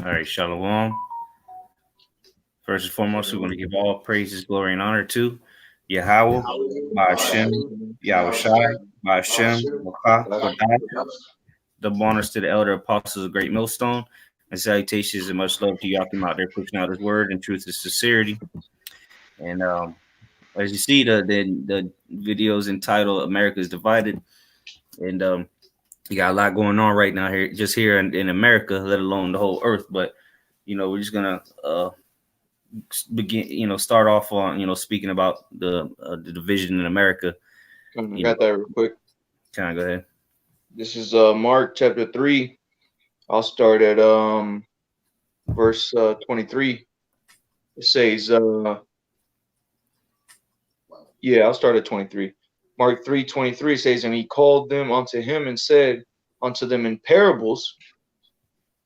All right, Shalom. First and foremost, we want to give all praises, glory, and honor to Yahweh, Ba'ashem, Yahweh Shai, Ba'ashem, Wakah, Kodah. Double honors to the elder apostles of Great Millstone, and salutations and much love to Yakim out there pushing out his word and truth and sincerity. And as you see, the video is entitled "America is Divided," and you got a lot going on right now here, just here in America, let alone the whole earth. But we're just gonna begin, start off on, speaking about the division in America. I got that real quick. Can I go ahead? This is Mark chapter 3. I'll start at verse 23. It says, I'll start at 23. Mark 3:23 says, and he called them unto him and said unto them in parables,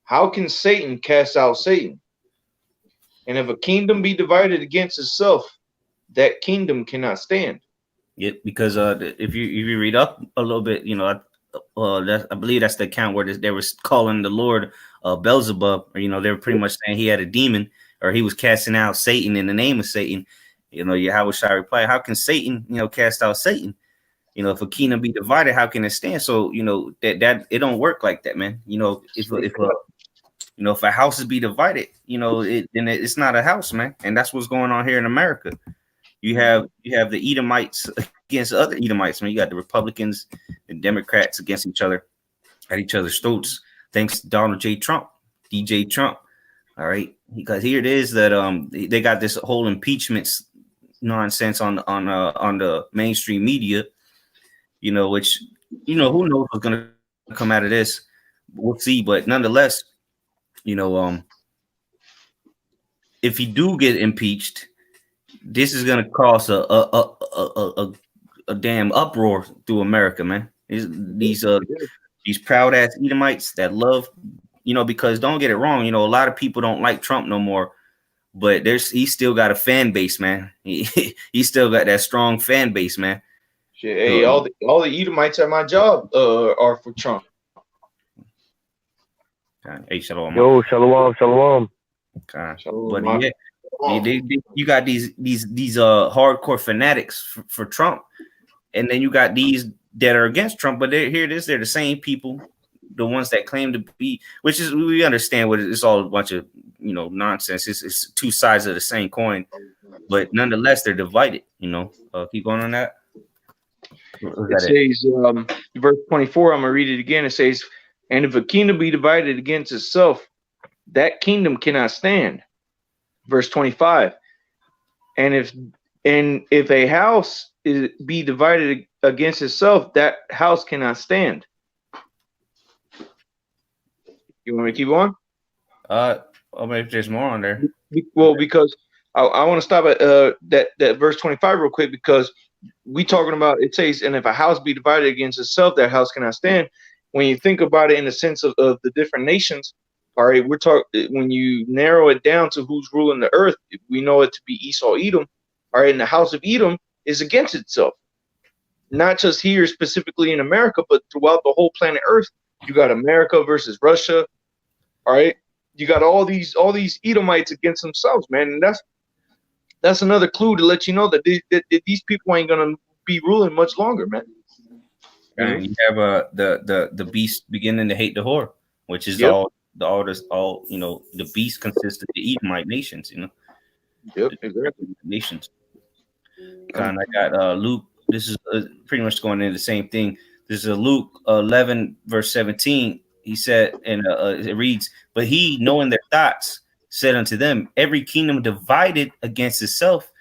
how can Satan cast out Satan? And if a kingdom be divided against itself, that kingdom cannot stand. Yeah, because if you read up a little bit, I believe that's the account where they were calling the Lord Beelzebub, or they were pretty much saying he had a demon, or he was casting out Satan in the name of Satan. Yahweh shall reply, how can Satan, cast out Satan? If a kingdom be divided, how can it stand? So that it don't work like that, man. If a house is be divided, then it's not a house, man. And that's what's going on here in America. You have the Edomites against other Edomites, man. You got the Republicans and Democrats against each other, at each other's throats. Thanks to Donald J. Trump, DJ Trump. All right, because here it is that they got this whole impeachment nonsense on the mainstream media, which who knows what's going to come out of this. We'll see, but nonetheless, if he do get impeached, this is going to cause a damn uproar through America, man. These proud ass Edomites that love, because don't get it wrong, a lot of people don't like Trump no more, but he's still got a fan base, man. He still got that strong fan base, man. Shit, hey, all the Edomites at my job are for Trump. Hey, shalom. Yo, shalom. But yeah, you got these hardcore fanatics for Trump, and then you got these that are against Trump. But here it is, they're the same people, the ones that claim to be, which is, we understand what it's all a bunch of nonsense. It's two sides of the same coin, but nonetheless they're divided. Keep going on that. It says, verse 24. I'm gonna read it again. It says, and if a kingdom be divided against itself, that kingdom cannot stand. Verse 25. And if a house be divided against itself, that house cannot stand. You want me to keep on? Maybe there's more on there. Well, because I want to stop at that verse 25 real quick, because we talking about, it says, and if a house be divided against itself, that house cannot stand. When you think about it in the sense of the different nations, all right, we're talking, when you narrow it down to who's ruling the earth, we know it to be Esau, Edom. All right, and the house of Edom is against itself, not just here specifically in America, but throughout the whole planet Earth. You got America versus Russia. All right, you got all these Edomites against themselves, man, and that's another clue to let you know that these people ain't gonna be ruling much longer, man. And you have the beast beginning to hate the whore, which is all the beast consists of the Edomite nations, Yep, exactly. Nations. And I got Luke. This is pretty much going into the same thing. This is Luke 11 verse 17. He said, and it reads, but he, knowing their thoughts, said unto them, every kingdom divided against itself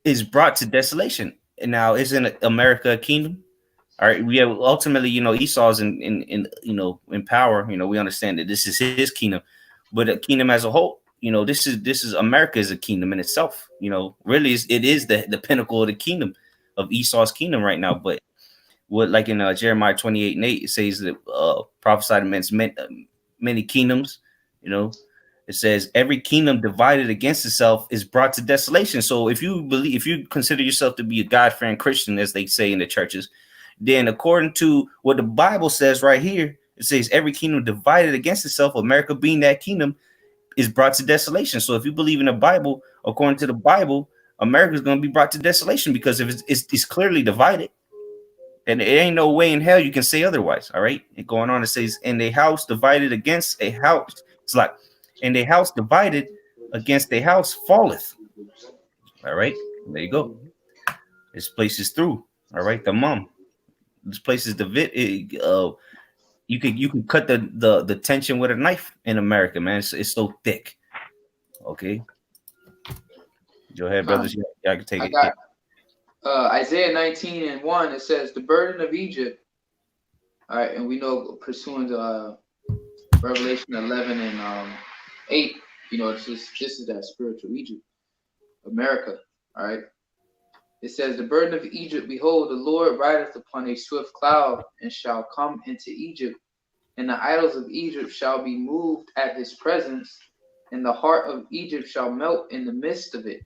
is brought to desolation. And now, isn't America a kingdom? All right, we have ultimately, Esau's in power. We understand that this is his kingdom, but a kingdom as a whole, this is America is a kingdom in itself. Really, it is the pinnacle of the kingdom of Esau's kingdom right now. But what, like in Jeremiah 28:8, it says that prophesied against many kingdoms. It says every kingdom divided against itself is brought to desolation. So if you consider yourself to be a God-fearing Christian, as they say in the churches, then according to what the Bible says right here, It says every kingdom divided against itself, America being that kingdom, is brought to desolation. So if you believe in the Bible, according to the Bible, America is going to be brought to desolation, because if it's clearly divided, and it ain't no way in hell you can say otherwise. All right, and going on, it says, "And a house divided against a house," it's like, "And a house divided against a house falleth." All right, there you go. This place is through. All right, the mom. This place is you could cut the tension with a knife in America, man. It's so thick. Okay, go ahead, brothers. Yeah, I can take I it. got Isaiah 19:1. It says, "The burden of Egypt." All right, and we know pursuant to Revelation 11:8. This is that spiritual Egypt, America. All right. It says, "The burden of Egypt, behold, the Lord rideth upon a swift cloud, and shall come into Egypt, and the idols of Egypt shall be moved at his presence, and the heart of Egypt shall melt in the midst of it.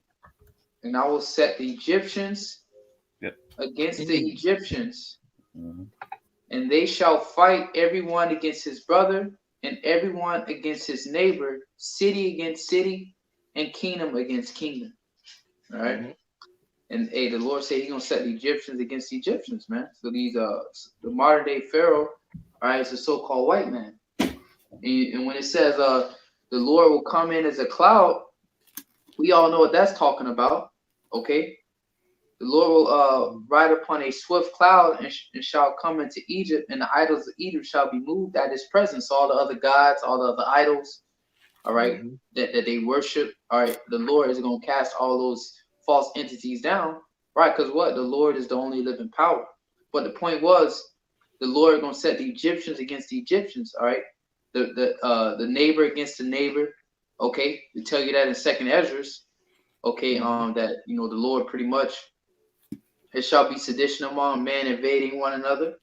And I will set the Egyptians against the Egyptians, and they shall fight everyone against his brother, and everyone against his neighbor, city against city, and kingdom against kingdom." All right. And the Lord said He's gonna set the Egyptians against the Egyptians, man. So these the modern day Pharaoh, all right, is a so-called white man. And when it says the Lord will come in as a cloud, we all know what that's talking about. Okay. The Lord will ride upon a swift cloud, and shall come into Egypt, and the idols of Egypt shall be moved at his presence. All the other gods, all the other idols, all right, that they worship, all right, the Lord is going to cast all those false entities down, right? Because what? The Lord is the only living power. But the point was, the Lord is going to set the Egyptians against the Egyptians, all right? The neighbor against the neighbor, okay? We tell you that in Second Esdras, okay, that, the Lord pretty much, it shall be sedition among men invading one another,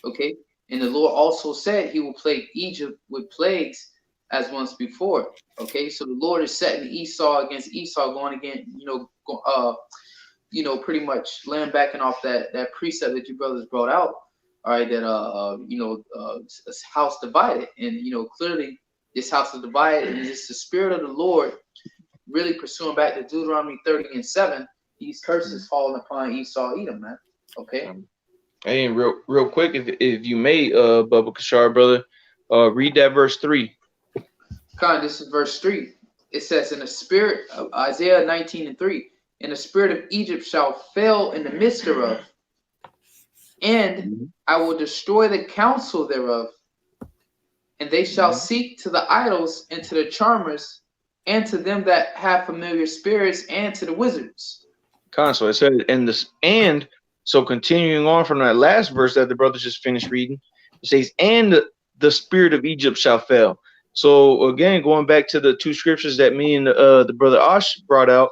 okay? And the Lord also said He will plague Egypt with plagues as once before. Okay, so the Lord is setting Esau against Esau, going again, pretty much laying backing off that precept that you brothers brought out. All right, that this house divided, and clearly this house is divided, and it's the spirit of the Lord really pursuing back to Deuteronomy 30:7. These curses falling upon Esau, Edom, man. Okay. Hey, and real quick, if you may, Bubba Kashar, brother, read that verse 3. This is verse 3. It says, "In the spirit of Isaiah 19:3, and the spirit of Egypt shall fail in the midst thereof, and I will destroy the counsel thereof, and they shall seek to the idols and to the charmers, and to them that have familiar spirits, and to the wizards." So it said, and so continuing on from that last verse that the brothers just finished reading, it says, "And the spirit of Egypt shall fail." So again, going back to the two scriptures that me and the brother Ash brought out,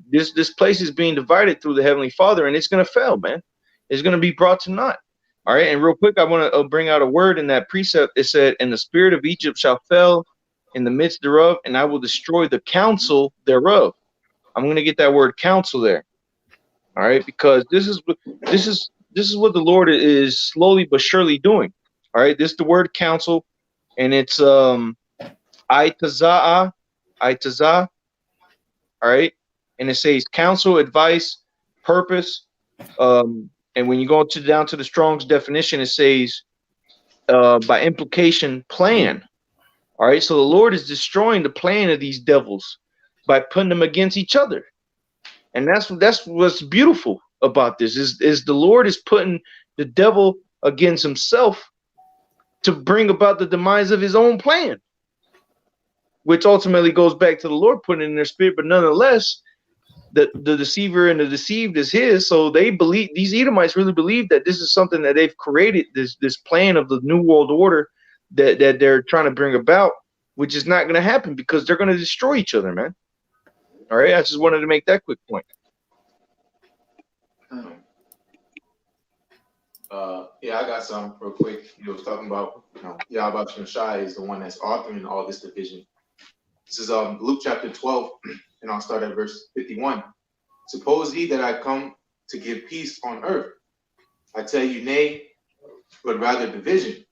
this place is being divided through the Heavenly Father, and it's gonna fail, man. It's gonna be brought to naught. All right, and real quick, I want to bring out a word in that precept. It said, "And the spirit of Egypt shall fail in the midst thereof, and I will destroy the counsel thereof." I'm gonna get that word counsel there. All right, because this is what the Lord is slowly but surely doing. All right, this is the word counsel. And it's itazah, all right, and it says counsel, advice, purpose. And when you go down to the Strong's definition, it says by implication, plan. All right, so the Lord is destroying the plan of these devils by putting them against each other, and that's what's beautiful about this is the Lord is putting the devil against himself to bring about the demise of his own plan, which ultimately goes back to the Lord putting it in their spirit. But nonetheless, the deceiver and the deceived is his. So they believe, these Edomites really believe that this is something that they've created, this plan of the New World Order that they're trying to bring about, which is not going to happen because they're going to destroy each other, man. All right, I just wanted to make that quick point. Yeah, I got some real quick. You was talking about, Yahweh Shai is the one that's authoring all this division. This is Luke chapter 12, and I'll start at verse 51. "Suppose ye that I come to give peace on earth? I tell you, nay, but rather division.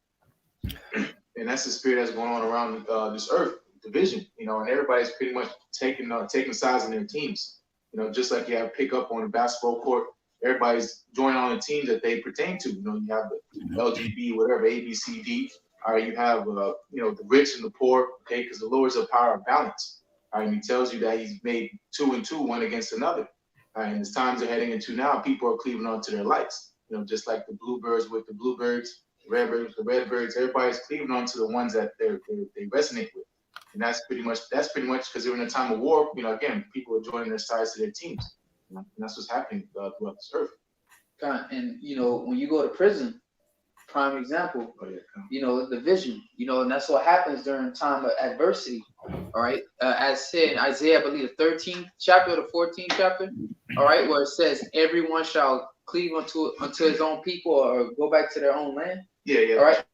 and that's the spirit that's going on around this earth, division. You know, and everybody's pretty much taking sides in their teams. You know, just like you have pickup on a basketball court, everybody's joining on the team that they pertain to. You know, you have the LGB, whatever, A, B, C, D. All right, you have you know, the rich and the poor. Okay, because the Lord's a power of balance. All right, and He tells you that He's made 2 and 2, one against another. All right, and as times are heading into now, people are cleaving onto their lights. You know, just like the bluebirds with the bluebirds, the redbirds with the redbirds. Everybody's cleaving onto the ones that they resonate with. And that's pretty much because they're in a time of war. You know, again, people are joining their sides to their teams. You know, and that's what's happening throughout this earth. And you know, when you go to prison, prime example, you know, the vision, you know, and that's what happens during time of adversity. All right, as said in Isaiah, I believe the 13th chapter, the 14th chapter. All right, where it says, "Everyone shall cleave unto his own people, or go back to their own land." Yeah. All right,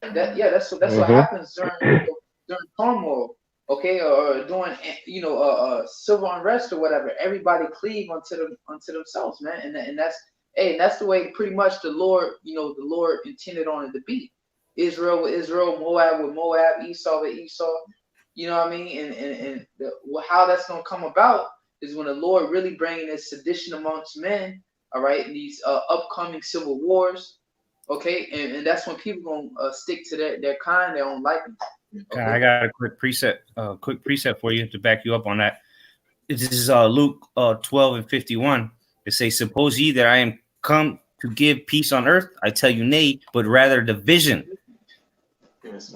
that's what happens during turmoil, okay, or during, you know, civil unrest or whatever. Everybody cleave unto themselves, man, and that's the way pretty much the Lord intended on it to be. Israel with Israel, Moab with Moab, Esau with Esau. You know what I mean? And how that's gonna come about is when the Lord really bringing this sedition amongst men. All right, these upcoming civil wars. Okay, and that's when people gonna stick to their kind, their own likeness. Okay. I got a quick precept for you to back you up on that. This is Luke 12:51. It says, "Suppose ye that I am come to give peace on earth? I tell you nay, but rather division." Yes,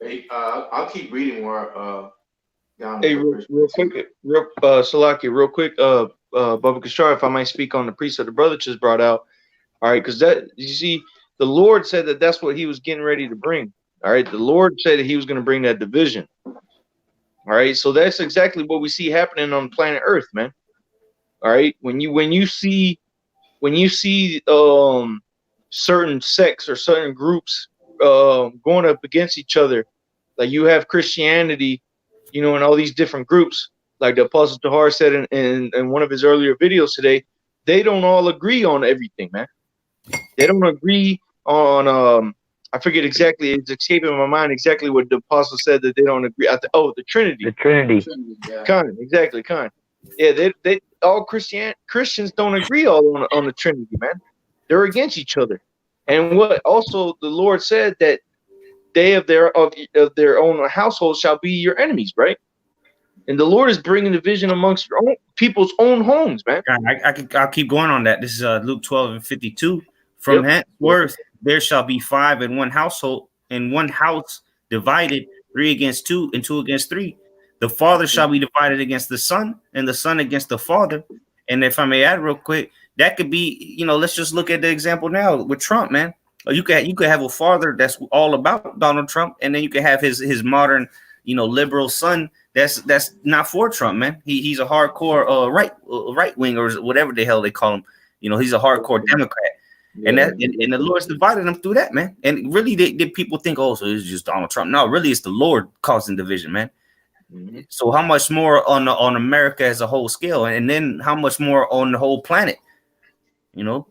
Hey, I'll keep reading more down. Hey, real quick, Salaki, real quick, Bubba Kashar, if I might speak on the precept the brother just brought out. All right, because that, you see, the Lord said that that's what He was getting ready to bring. All right, the Lord said that He was going to bring that division. All right, so that's exactly what we see happening on planet Earth, man. All right, when you see certain sects or certain groups going up against each other, like you have Christianity, you know, and all these different groups, like the Apostle Tahar said in one of his earlier videos today, they don't all agree on everything, man. They don't agree on I forget exactly, it's escaping my mind exactly what the apostle said that they don't agree. The Trinity. The Trinity. Yeah, exactly. Yeah, they all Christians don't agree all on the Trinity, man. They're against each other. And what also the Lord said that they of their own household shall be your enemies, right? And the Lord is bringing division amongst your own people's own homes, man. I'll keep going on that. This is Luke 12:52. From henceforth there shall be 5 in one household, in one house divided, 3 against 2, and 2 against 3. The father shall be divided against the son, and the son against the father. And if I may add real quick, that could be, you know, let's just look at the example now with Trump, man. You could have a father that's all about Donald Trump, and then you could have his modern, you know, liberal son that's not for Trump, man. He's a hardcore right wing or whatever the hell they call him. You know, he's a hardcore Democrat. Yeah. And the Lord's divided them through that, man. And really, did people think, oh, so it's just Donald Trump? No, really, it's the Lord causing division, man. Mm-hmm. So how much more on America as a whole scale, and then how much more on the whole planet? You know,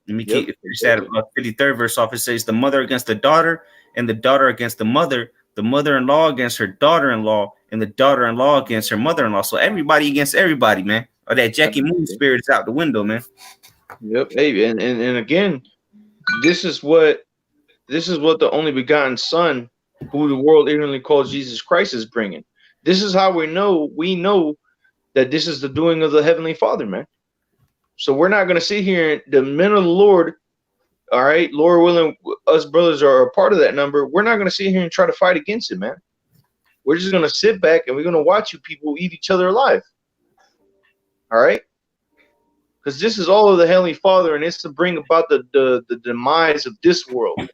let me keep that 53rd verse off. It says, "The mother against the daughter, and the daughter against the mother-in-law against her daughter-in-law, and the daughter-in-law against her mother-in-law." So everybody against everybody, man. Or that Jackie Moon spirit is out the window, man. Yep. Hey, and again, this is what the only begotten Son, who the world ignorantly calls Jesus Christ, is bringing. This is how we know that this is the doing of the Heavenly Father, man. So we're not going to sit here, the men of the Lord, all right, Lord willing, us brothers are a part of that number. We're not going to sit here and try to fight against it, man. We're just going to sit back and we're going to watch you people eat each other alive. All right? Because this is all of the Heavenly Father, and it's to bring about the demise of this world.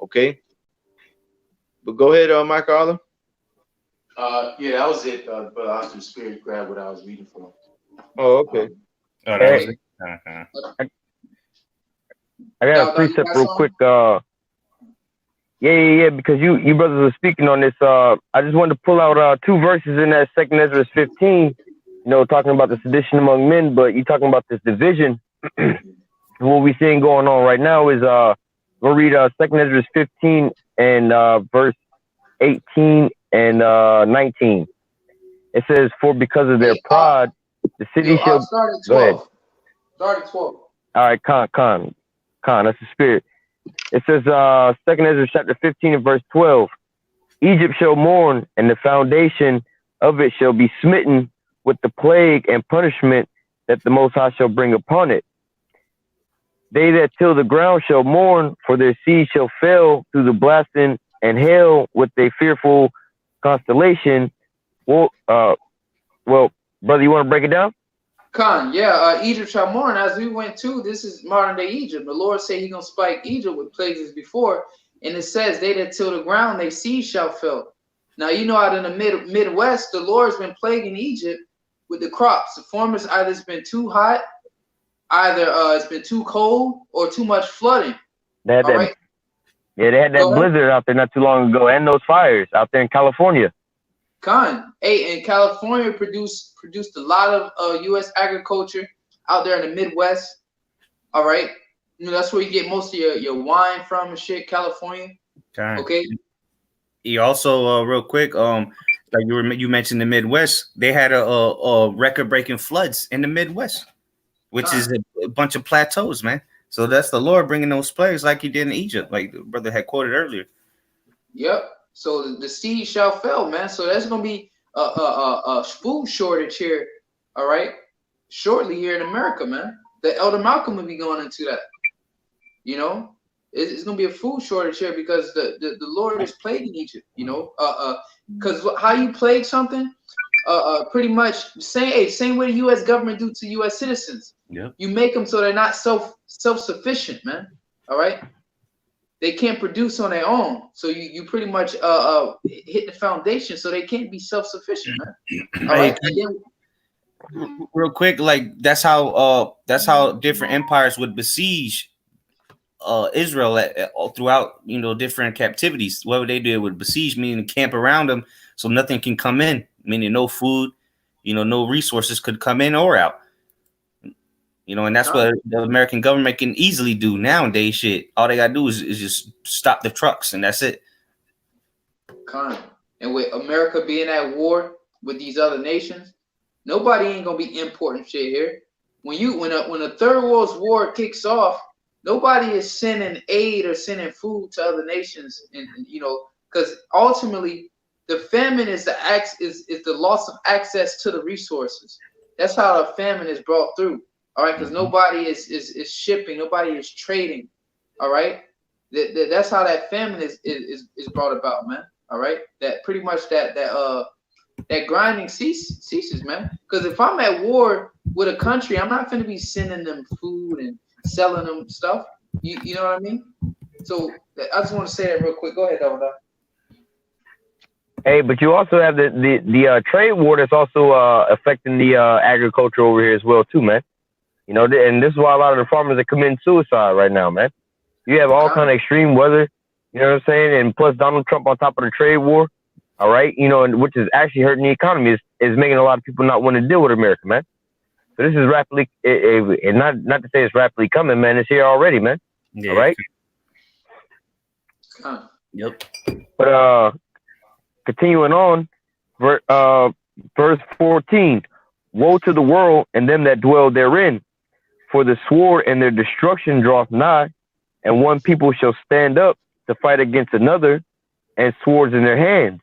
Okay? But go ahead, Michael Allah. Yeah, that was it. But I was the spirit grab what I was reading from. Oh, okay. I got a precept real quick. Yeah, because you brothers are speaking on this. I just wanted to pull out 2 verses in that 2 Ezra 15. You know, talking about the sedition among men, but you talking about this division. what we're seeing going on right now is we'll read 2nd Ezra 15 and verse 18 and 19. It says, "For because of their pride, the city shall." Start at 12. Go ahead. Start at 12. All right, Khan, that's the spirit. It says, 2nd Ezra chapter 15 and verse 12. Egypt shall mourn, and the foundation of it shall be smitten with the plague and punishment that the Most High shall bring upon it. They that till the ground shall mourn, for their seed shall fail through the blasting and hail with a fearful constellation. Well, brother, you want to break it down? Khan, Egypt shall mourn. As we went to, this is modern day Egypt. The Lord said He's gonna spike Egypt with plagues as before, and it says, "They that till the ground, they seed shall fail." Now you know, out in the Midwest, the Lord's been plaguing Egypt with the crops. The farmers either it's been too hot, either it's been too cold, or too much flooding. They had that blizzard out there not too long ago, and those fires out there in California. Khan, hey, and California produced a lot of U.S. agriculture out there in the Midwest. All right, you know, that's where you get most of your wine from and shit. California. Okay. You also real quick, like you mentioned the Midwest, they had a record-breaking floods in the Midwest, which is a bunch of plateaus, man. So that's the Lord bringing those plagues like He did in Egypt, like the brother had quoted earlier. Yep. So the seed shall fail, man. So there's gonna be a food shortage here, all right, shortly here in America, man. The Elder Malcolm will be going into that. You know, it's gonna be a food shortage here because the Lord is plaguing Egypt. You know, because how you plague something, pretty much same way the U.S. government do to U.S. citizens. Yeah. You make them so they're not self-sufficient, man. All right. They can't produce on their own, so you pretty much hit the foundation, so they can't be self-sufficient, man. All right. Real quick, like that's how different empires would besiege Israel throughout, you know, different captivities. What would they do? It would besiege, meaning camp around them, so nothing can come in, meaning no food, you know, no resources could come in or out. You know, and that's what the American government can easily do nowadays. Shit, all they gotta do is just stop the trucks, and that's it. And with America being at war with these other nations, nobody ain't gonna be importing shit here. When a third world war kicks off, nobody is sending aid or sending food to other nations, and you know, because ultimately the famine is the loss of access to the resources. That's how the famine is brought through. All right, because nobody is shipping, nobody is trading. All right, that's how that famine is brought about, man. All right, that pretty much that grinding ceases, man. Because if I'm at war with a country, I'm not going to be sending them food and selling them stuff. You know what I mean? So I just want to say that real quick. Go ahead, Dada. Hey, but you also have the trade war that's also affecting the agriculture over here as well too, man. You know, and this is why a lot of the farmers are committing suicide right now, man. You have all kind of extreme weather, you know what I'm saying? And plus Donald Trump on top of the trade war, all right, you know, and which is actually hurting the economy, is making a lot of people not want to deal with America, man. So this is rapidly, and not to say it's rapidly coming, man. It's here already, man. Yeah. All right? Yep. But continuing on, verse 14, woe to the world and them that dwell therein, for the sword and their destruction draweth nigh, and one people shall stand up to fight against another, and swords in their hands.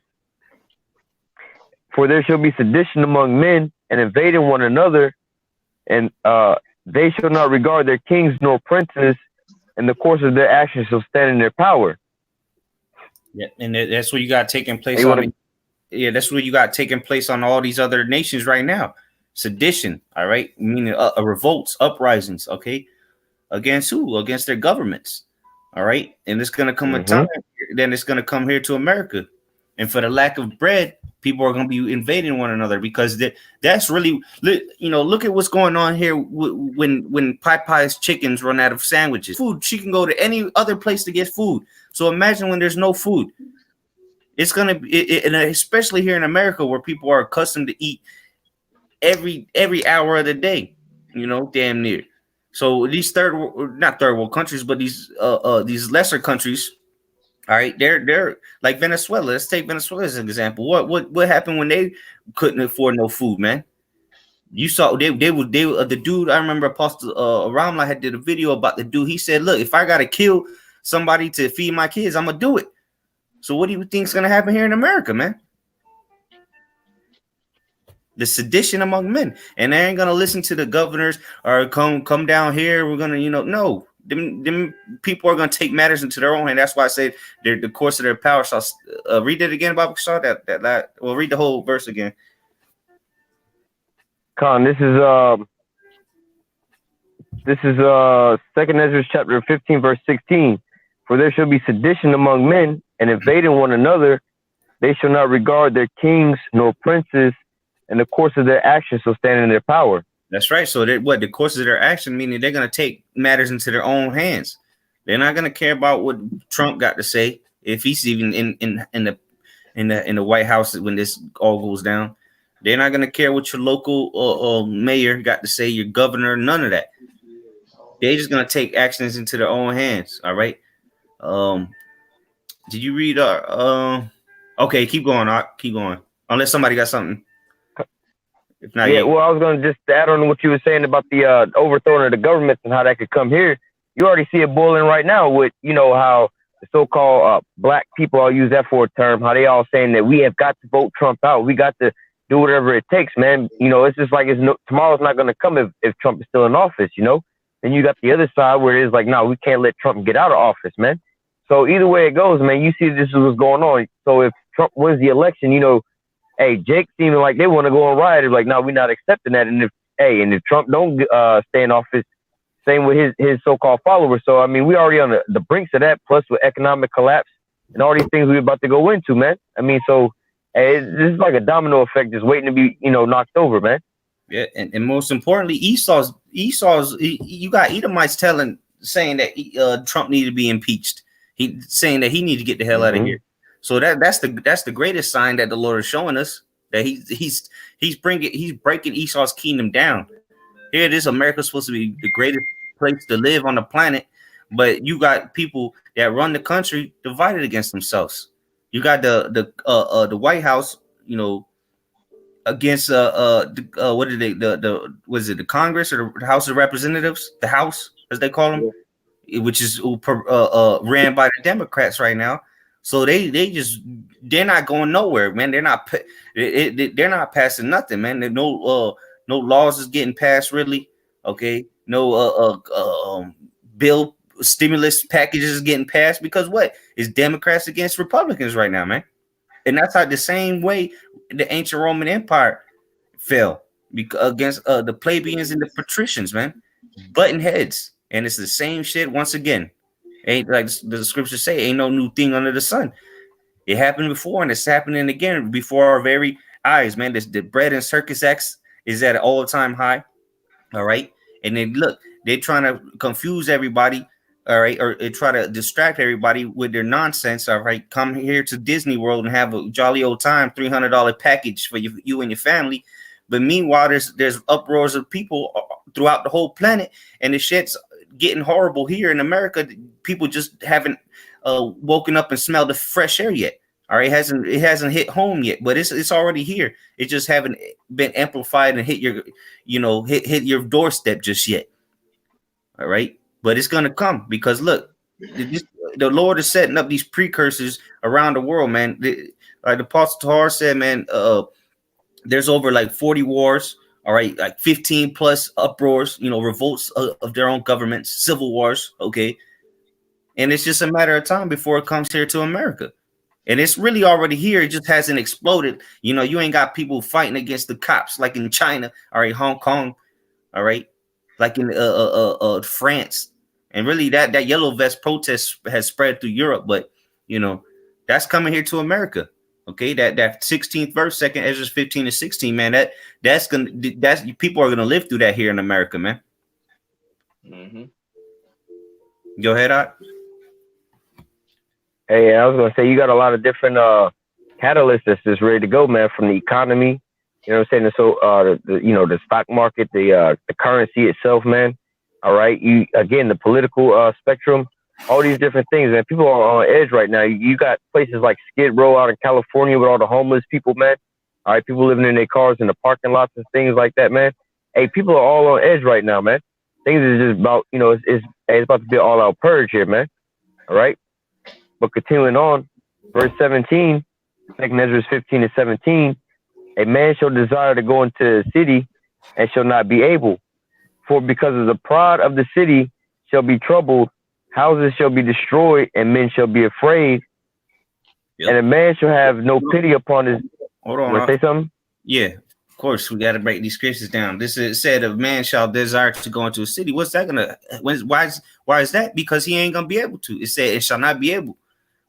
For there shall be sedition among men, and invading one another, and they shall not regard their kings nor princes, and the course of their actions shall stand in their power. Yeah, and that's what you got taking place. That's what you got taking place on all these other nations right now. Sedition, all right, meaning revolts, uprisings, okay, against who? Against their governments, all right. And it's gonna come a time, then it's gonna come here to America, and for the lack of bread, people are gonna be invading one another because that's really, you know, look at what's going on here when Popeye's chickens run out of sandwiches, food. She can go to any other place to get food. So imagine when there's no food. It's gonna be, and especially here in America where people are accustomed to eat every hour of the day, you know, damn near. So these not third world countries, but these lesser countries, all right, they're like Venezuela. Let's take Venezuela as an example. What happened when they couldn't afford no food, man? You saw they the dude. I remember Apostle Ramla had did a video about the dude. He said, "Look, if I gotta kill somebody to feed my kids, I'm gonna do it." So what do you think is gonna happen here in America, man? The sedition among men, and they ain't gonna listen to the governors or come down here. We're gonna, no. Them people are gonna take matters into their own hand. That's why I say the course of their power shall. Read it again, Bible Shaw. Well, read the whole verse again. Con, this is 2nd Ezra chapter 15 verse 16. For there shall be sedition among men, and invading one another, they shall not regard their kings nor princes, and the course of their actions shall stand in their power. That's right. So the course of their action, meaning they're gonna take matters into their own hands. They're not gonna care about what Trump got to say if he's even in the White House when this all goes down. They're not gonna care what your local mayor got to say, your governor, none of that. They're just gonna take actions into their own hands. All right. Did you read okay, keep going, keep going. Unless somebody got something. If not, yeah, well, I was gonna just add on to what you were saying about the overthrowing of the government and how that could come here. You already see it boiling right now with, how the so-called black people, I'll use that for a term, how they all saying that we have got to vote Trump out. We got to do whatever it takes, man. It's just like tomorrow's not going to come if Trump is still in office, Then you got the other side where it's like, no, we can't let Trump get out of office, man. So either way it goes, man, you see this is what's going on. So if Trump wins the election, hey, Jake seeming like they want to go on riot. They're like, no, we're not accepting that. And if Trump don't stay in office, same with his so-called followers. So, I mean, we already on the brinks of that, plus with economic collapse and all these things we're about to go into, man. I mean, so this is like a domino effect just waiting to be, knocked over, man. Yeah, and most importantly, Esau's you got Edomites saying that Trump needed to be impeached. He saying that he need to get the hell out of here. So that's the greatest sign that the Lord is showing us that he's breaking Esau's kingdom down. Here it is, America's supposed to be the greatest place to live on the planet, but you got people that run the country divided against themselves. You got the White House, against what did was it the Congress or the House of Representatives, the House as they call them, which is ran by the Democrats right now. So they're not going nowhere, man. They're not passing nothing, man. No laws is getting passed really. Okay, no bill stimulus packages is getting passed because what is Democrats against Republicans right now, man. And that's how the same way the ancient Roman Empire fell against the plebeians and the patricians, man, button heads. And it's the same shit once again. Ain't like the scriptures say, ain't no new thing under the sun. It happened before and it's happening again before our very eyes, man. The bread and circus acts is at an all-time high. All right. And then look, they're trying to confuse everybody. All right, or try to distract everybody with their nonsense. All right, come here to Disney World and have a jolly old time, $300 package for you and your family. But meanwhile, there's uproars of people throughout the whole planet, and the shit's getting horrible here in America. People just haven't woken up and smelled the fresh air yet. All right, it hasn't hit home yet, but it's already here. It just haven't been amplified and hit your hit your doorstep just yet. All right. But it's going to come because look, the Lord is setting up these precursors around the world, man. Like the Apostle Tahar said, man, there's over like 40 wars, all right, like 15 plus uproars, revolts of their own governments, civil wars, okay? And it's just a matter of time before it comes here to America. And it's really already here. It just hasn't exploded. You ain't got people fighting against the cops like in China, all right, Hong Kong, all right? Like in France, and really that yellow vest protest has spread through Europe, but that's coming here to America. Okay, that 16th verse, 2nd Ezra 15 and 16, man. That's people are gonna live through that here in America, man. Mm-hmm. Go ahead, Art. Hey, I was gonna say you got a lot of different catalysts that's just ready to go, man. From the economy. You know what I'm saying? So, the stock market, the currency itself, man. All right, you again the political spectrum, all these different things, man. People are on edge right now. You got places like Skid Row out in California with all the homeless people, man. All right, people living in their cars in the parking lots and things like that, man. Hey, people are all on edge right now, man. Things is just about, it's about to be an all out purge here, man. All right, but continuing on, verse 17, Second Ezra 15 and 17, a man shall desire to go into the city and shall not be able. For because of the pride of the city shall be troubled, houses shall be destroyed, and men shall be afraid. Yep. And a man shall have no pity upon his. Hold on. Want to say something? Yeah, of course. We got to break these scriptures down. This is said, a man shall desire to go into a city. What's that gonna? Why is that? Because he ain't gonna be able to. It said it shall not be able.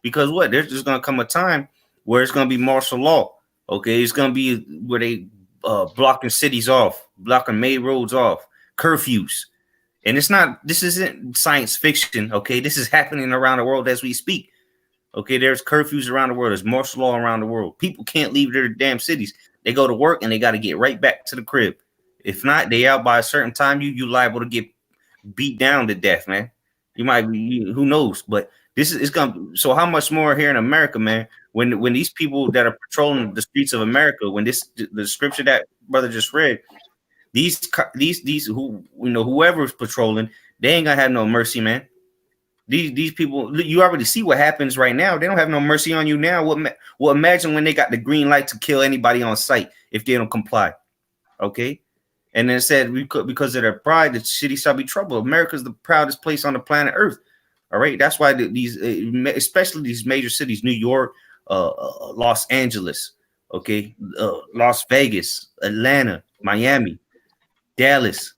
Because what? There's just gonna come a time where it's gonna be martial law. Okay, it's gonna be where they blocking cities off, blocking main roads off, curfews. And this isn't science fiction, okay? This is happening around the world as we speak. Okay, there's curfews around the world, there's martial law around the world. People can't leave their damn cities. They go to work and they got to get right back to the crib. If not, they out by a certain time, you liable to get beat down to death, man. You might be, who knows? But this is gonna. So how much more here in America, man? When these people that are patrolling the streets of America, when the scripture that brother just read, these who whoever's patrolling, they ain't gonna have no mercy, man. These people, you already see what happens right now. They don't have no mercy on you now. Well, imagine when they got the green light to kill anybody on sight if they don't comply. Okay, and then it said because of their pride, the city shall be troubled. America's the proudest place on the planet Earth. All right, that's why these, especially these major cities, New York, Los Angeles, okay, Las Vegas, Atlanta, Miami, Dallas,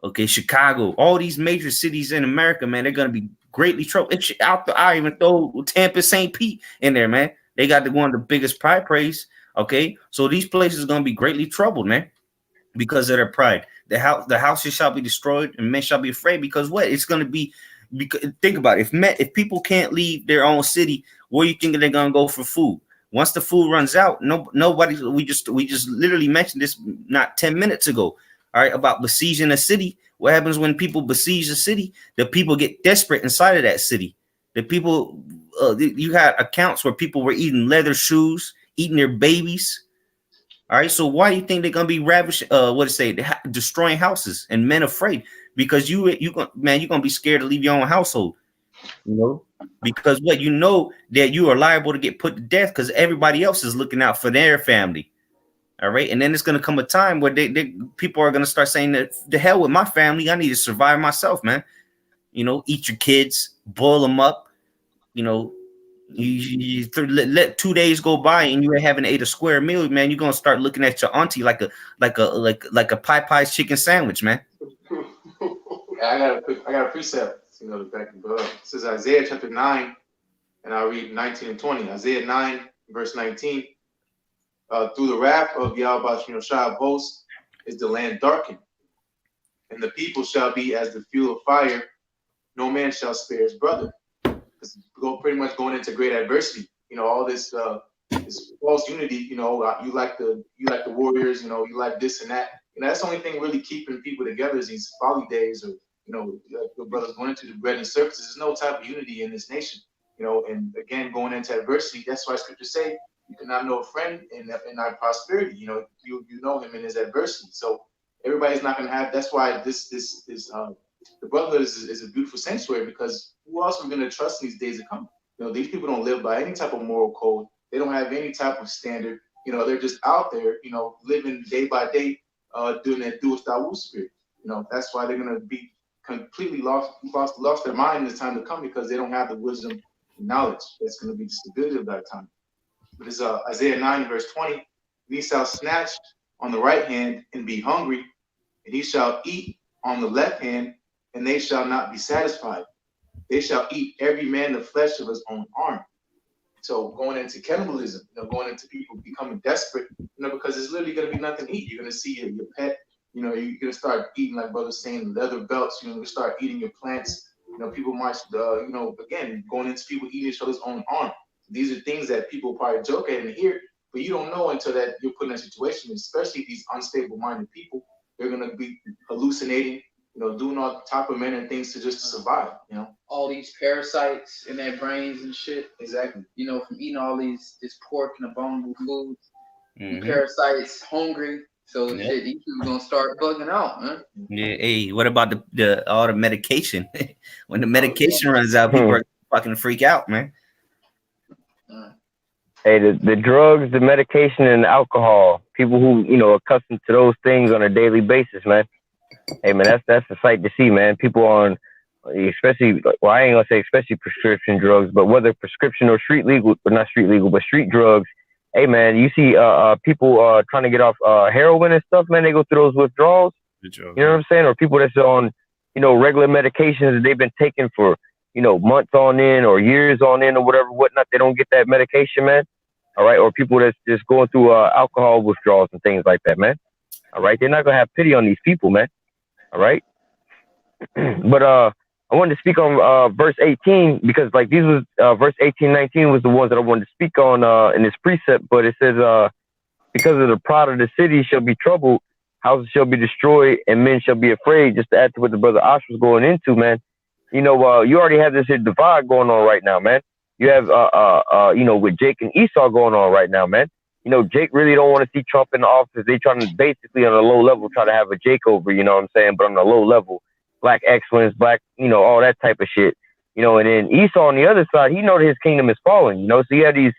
okay, Chicago, all these major cities in America, man, they're gonna be greatly troubled. I even throw Tampa, St. Pete in there, man. They got one of the biggest pride praise. Okay, so these places are gonna be greatly troubled, man, because of their pride. The houses shall be destroyed, and men shall be afraid. Because what? It's gonna be. Because think about it. If people can't leave their own city, where you think they're gonna go for food? Once the food runs out, nobody. We just literally mentioned this not 10 minutes ago. All right, about besieging a city. What happens when people besiege a city? The people get desperate inside of that city. The people, you had accounts where people were eating leather shoes, eating their babies. All right, so why do you think they're gonna be ravishing? Destroying houses and men afraid? Because you're gonna be scared to leave your own household. Because what that you are liable to get put to death because everybody else is looking out for their family. All right, and then it's gonna come a time where people are gonna start saying that the hell with my family, I need to survive myself, man. Eat your kids, boil them up. You let 2 days go by and you haven't ate a square meal, man. You're gonna start looking at your auntie like a Popeye's chicken sandwich, man. I got a precept, to back it up. This is Isaiah chapter 9, and I'll read 19 and 20. Isaiah 9, verse 19. Through the wrath of Yahweh Shai of hosts is the land darkened, and the people shall be as the fuel of fire. No man shall spare his brother. It's pretty much going into great adversity. All this false unity. You like the Warriors. You like this and that. That's the only thing really keeping people together is these folly days, or your brothers going into the bread and circuses. There's no type of unity in this nation. And again, going into adversity. That's why scriptures say you cannot know a friend in our prosperity. You know him in his adversity. So everybody's not going to have. That's why the brotherhood is a beautiful sanctuary, because who else are we going to trust in these days to come? These people don't live by any type of moral code. They don't have any type of standard. They're just out there, living day by day, doing that do spirit. That's why they're going to be completely lost their mind in the time to come, because they don't have the wisdom and knowledge that's going to be the stability of that time. But it's Isaiah 9, verse 20. He shall snatch on the right hand and be hungry, and he shall eat on the left hand, and they shall not be satisfied. They shall eat every man the flesh of his own arm. So going into cannibalism, going into people becoming desperate, because there's literally going to be nothing to eat. You're going to see your pet, you're going to start eating, like brother's saying, leather belts. You're going to start eating your plants. People might, again, going into people eating each other's own arm. These are things that people probably joke at and hear, but you don't know until that you're put in a situation, especially these unstable-minded people. They're going to be hallucinating. doing all type of men and things to survive. All these parasites in their brains and shit. Exactly. From eating all this pork and abominable foods. Mm-hmm. Parasites, hungry. So Yep. shit, these people gonna start bugging out, man. Yeah. Hey, what about the all the medication? When the medication runs out, people are fucking freak out, man. Hey, the drugs, the medication, and the alcohol. People who accustomed to those things on a daily basis, man. Hey, man, that's a sight to see, man. People on, especially, well, I ain't gonna say especially prescription drugs, but whether prescription or street legal, or not street legal, but street drugs. Hey, man, you see people trying to get off heroin and stuff, man. They go through those withdrawals. You know what I'm saying? Or people that's on, regular medications that they've been taking for, months on end or years on end or whatnot. They don't get that medication, man. All right. Or people that's just going through alcohol withdrawals and things like that, man. All right. They're not going to have pity on these people, man. All right. But I wanted to speak on verse 18 because like these was verse 18, 19 was the ones that I wanted to speak on in this precept. But it says, because of the pride of the city shall be troubled, houses shall be destroyed, and men shall be afraid. Just to add to what the brother Ash was going into, man. You already have this here divide going on right now, man. You have, with Jake and Esau going on right now, man. Jake really don't want to see Trump in the office. They trying to basically on a low level try to have a Jake over, you know what I'm saying? But on a low level, black excellence, black, all that type of shit. And then Esau on the other side, he know that his kingdom is falling, So you have these,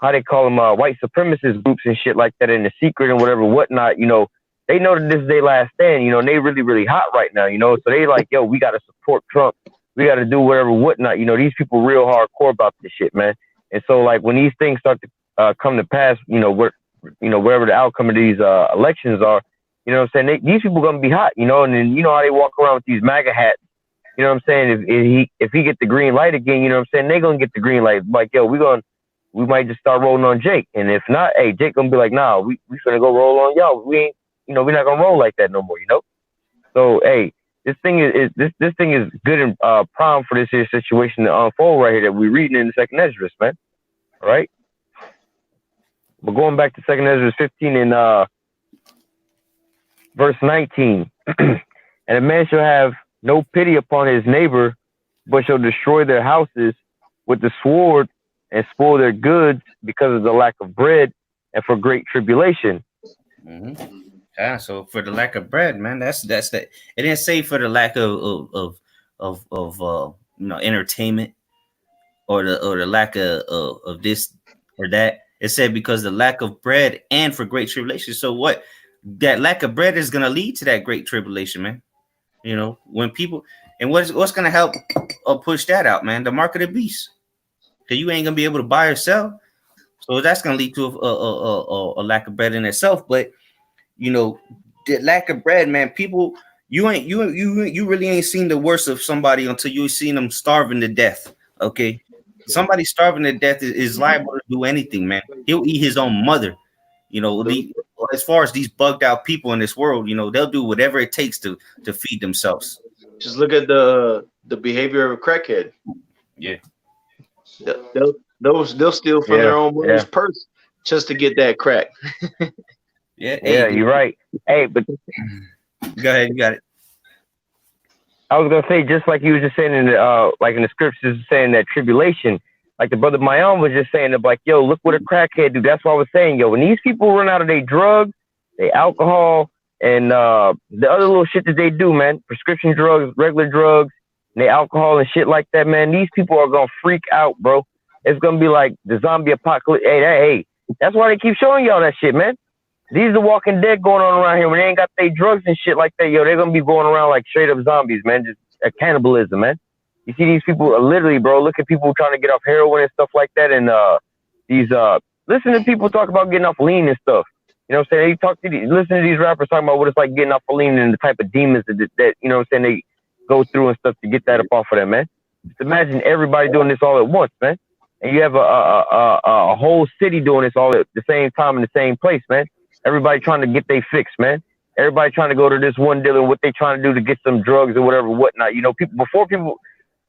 how they call them, white supremacist groups and shit like that in the secret and whatnot, They know that this is their last stand, and they really, really hot right now, So they like, yo, we got to support Trump. We got to do whatnot. These people real hardcore about this shit, man. And so, like, when these things start to come to pass, wherever the outcome of these elections are, what I'm saying? These people going to be hot, and then how they walk around with these MAGA hats. You know what I'm saying? If he get the green light again, you know what I'm saying? They going to get the green light. Like, yo, we might just start rolling on Jake. And if not, hey, Jake going to be like, nah, we finna go roll on y'all. We ain't, we're not going to roll like that no more, So, hey, this thing is good and prime for this here situation to unfold right here that we're reading in the Second Esdras, man. All right. But going back to Second Esdras 15 and verse 19, and a man shall have no pity upon his neighbor, but shall destroy their houses with the sword and spoil their goods because of the lack of bread and for great tribulation. Mm-hmm. Yeah, so for the lack of bread, man, that's that. It didn't say for the lack of entertainment or the lack of this or that. It said because the lack of bread and for great tribulation. So what? That lack of bread is gonna lead to that great tribulation, man. When people and what's gonna help push that out, man? The mark of the beast. Because you ain't gonna be able to buy or sell. So that's gonna lead to a lack of bread in itself, but. The lack of bread, man. People, you really ain't seen the worst of somebody until you seen them starving to death. Okay, somebody starving to death is liable to do anything, man. He'll eat his own mother. As far as these bugged out people in this world, they'll do whatever it takes to feed themselves. Just look at the behavior of a crackhead. Yeah, they'll steal from their own mother's purse just to get that crack. Yeah, you're right. Hey, but go ahead, you got it. I was gonna say, just like you were just saying in the scriptures, saying that tribulation, like the brother Mayan was just saying, like, yo, look what a crackhead do. That's what I was saying, yo. When these people run out of their drugs, their alcohol, and the other little shit that they do, man, prescription drugs, regular drugs, and their alcohol and shit like that, man, these people are gonna freak out, bro. It's gonna be like the zombie apocalypse. Hey, that's why they keep showing y'all that shit, man. These are the Walking Dead going on around here when they ain't got their drugs and shit like that. Yo, they're going to be going around like straight up zombies, man. Just a cannibalism, man. You see these people literally, bro, look at people trying to get off heroin and stuff like that. And listen to people talk about getting off lean and stuff. You know what I'm saying? Listen to these rappers talking about what it's like getting off lean and the type of demons that you know what I'm saying, they go through and stuff to get that up off of them, man. Just imagine everybody doing this all at once, man. And you have a whole city doing this all at the same time in the same place, man. Everybody trying to get they fix, man. Everybody trying to go to this one dealer, what they trying to do to get some drugs or whatnot.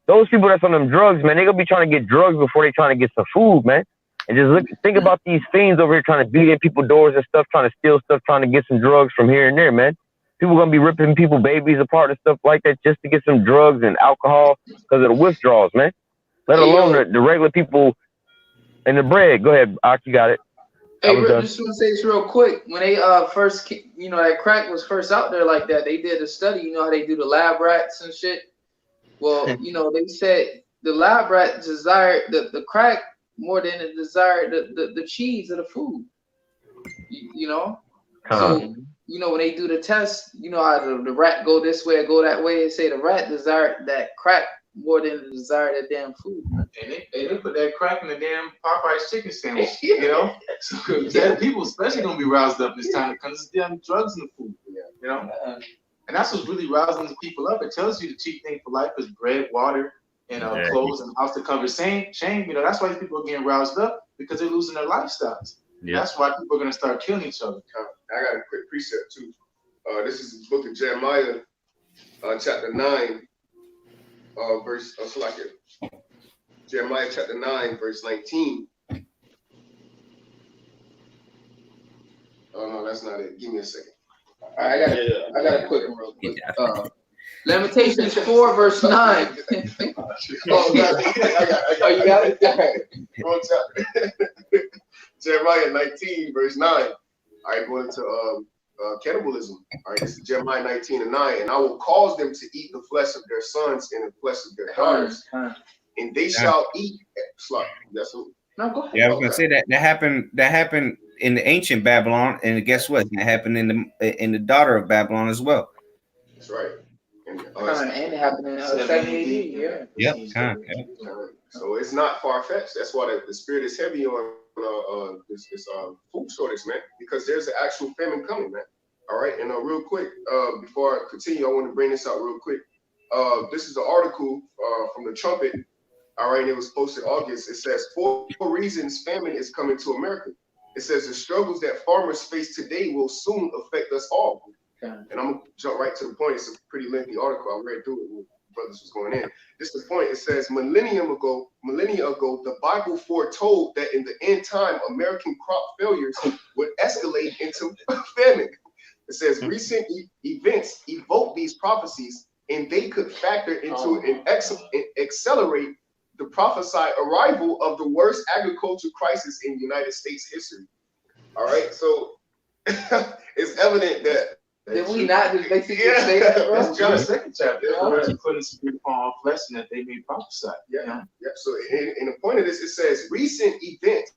Those people that's on them drugs, man, they gonna be trying to get drugs before they trying to get some food, man. And just think about these fiends over here trying to beat in people's doors and stuff, trying to steal stuff, trying to get some drugs from here and there, man. People gonna be ripping people babies apart and stuff like that just to get some drugs and alcohol because of the withdrawals, man. Let alone the regular people and the bread. Go ahead, Ak, you got it. Hey, Rick, just want to say this real quick. When they first, you know, that crack was first out there like that, they did a study. You know how they do the lab rats and shit. Well, you know, they said the lab rat desired the crack more than it desired the cheese of the food. You know, so you know when they do the test, you know how the rat go this way or go that way. They say the rat desired that crack more than it desired that damn food. And they put that crack in the damn Popeye's chicken sandwich, you know? So people especially gonna be roused up this time because there's damn drugs in the food, you know? And that's what's really rousing the people up. It tells you the cheap thing for life is bread, water, and clothes and house to cover. Shame, you know, that's why these people are getting roused up because they're losing their lifestyles. Yeah. That's why people are gonna start killing each other. I got a quick precept too. This is the book of Jeremiah, chapter 9. Verse, Jeremiah chapter 9, verse 19. Oh no, that's not it. Give me a second. All right, I got a quick one real quick. Lamentations 4, verse 9. I got you got it? Wrong chapter. Jeremiah 19, verse 9. All right, going into cannibalism. All right, this is Jeremiah 19 and 9. And I will cause them to eat the flesh of their sons and the flesh of their daughters, and they shall eat slaughter. That's what. No, go ahead. Yeah, I was gonna say that happened in the ancient Babylon, and guess what? That happened in the daughter of Babylon as well. That's right. And it happened in 70 AD. Yeah. Yep. So it's not far fetched. That's why the spirit is heavy on this food shortage, man, because there's an actual famine coming, man. All right, and real quick, before I continue, I want to bring this out real quick. This is an article from the Trumpet. All right, and it was posted August. It says 4 reasons famine is coming to America. It says the struggles that farmers face today will soon affect us all. And I'm gonna jump right to the point. It's a pretty lengthy article. I read through it when brothers was going in. This is the point. It says millennia ago, the Bible foretold that in the end time, American crop failures would escalate into famine. It says recent events evoke these prophecies, and they could factor into and accelerate the prophesied arrival of the worst agricultural crisis in United States history. All right, so it's evident that. Did we not just basically say that, bro? That's John's 2nd chapter. The putting spirit upon all flesh and that they may prophesy. Yeah. So in the point of this, it says recent events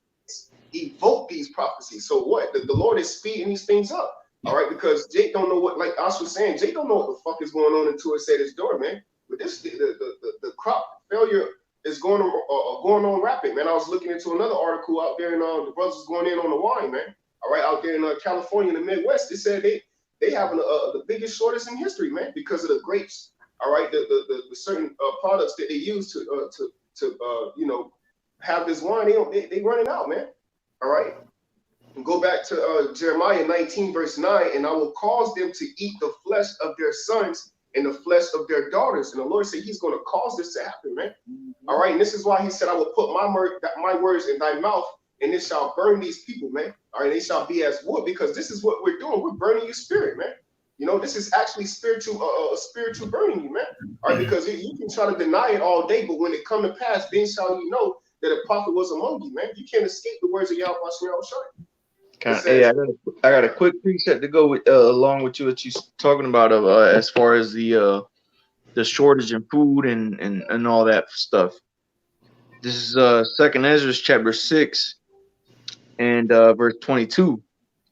evoke these prophecies. So what? The Lord is speeding these things up. All right, because Jake don't know what, like Ash was saying, Jake don't know what the fuck is going on until it's at his door, man. But this, the crop failure is going on rapid, man. I was looking into another article out there, and the brothers was going in on the wine, man. All right, out there in California, in the Midwest, they said they having the biggest shortage in history, man, because of the grapes. All right, the certain products that they use to you know, have this wine, they running out, man. All right. And go back to Jeremiah 19, verse 9, and I will cause them to eat the flesh of their sons and the flesh of their daughters. And the Lord said he's going to cause this to happen, man. All right, and this is why he said, I will put my words in thy mouth, and it shall burn these people, man. All right, they shall be as wood, because this is what we're doing. We're burning your spirit, man. You know, this is actually spiritual burning you, man. All right, because you can try to deny it all day, but when it come to pass, then shall you know that a prophet was among you, man. You can't escape the words of Yahweh Shai. Hey, I got a quick precept to go with along with what you're talking about as far as the shortage in food and all that stuff. This is 2nd Ezra chapter 6 and verse 22.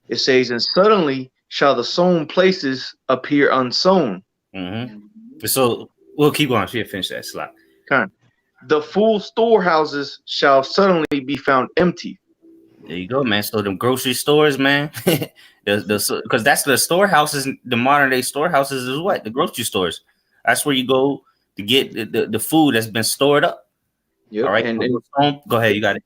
It says, and suddenly shall the sown places appear unsown. Mm-hmm. So we'll keep on. She finish that slide. The full storehouses shall suddenly be found empty. There you go, man. So them grocery stores, man, because that's the storehouses. The modern day storehouses is what? The grocery stores. That's where you go to get the food that's been stored up. Yep. All right. And go ahead. You got it.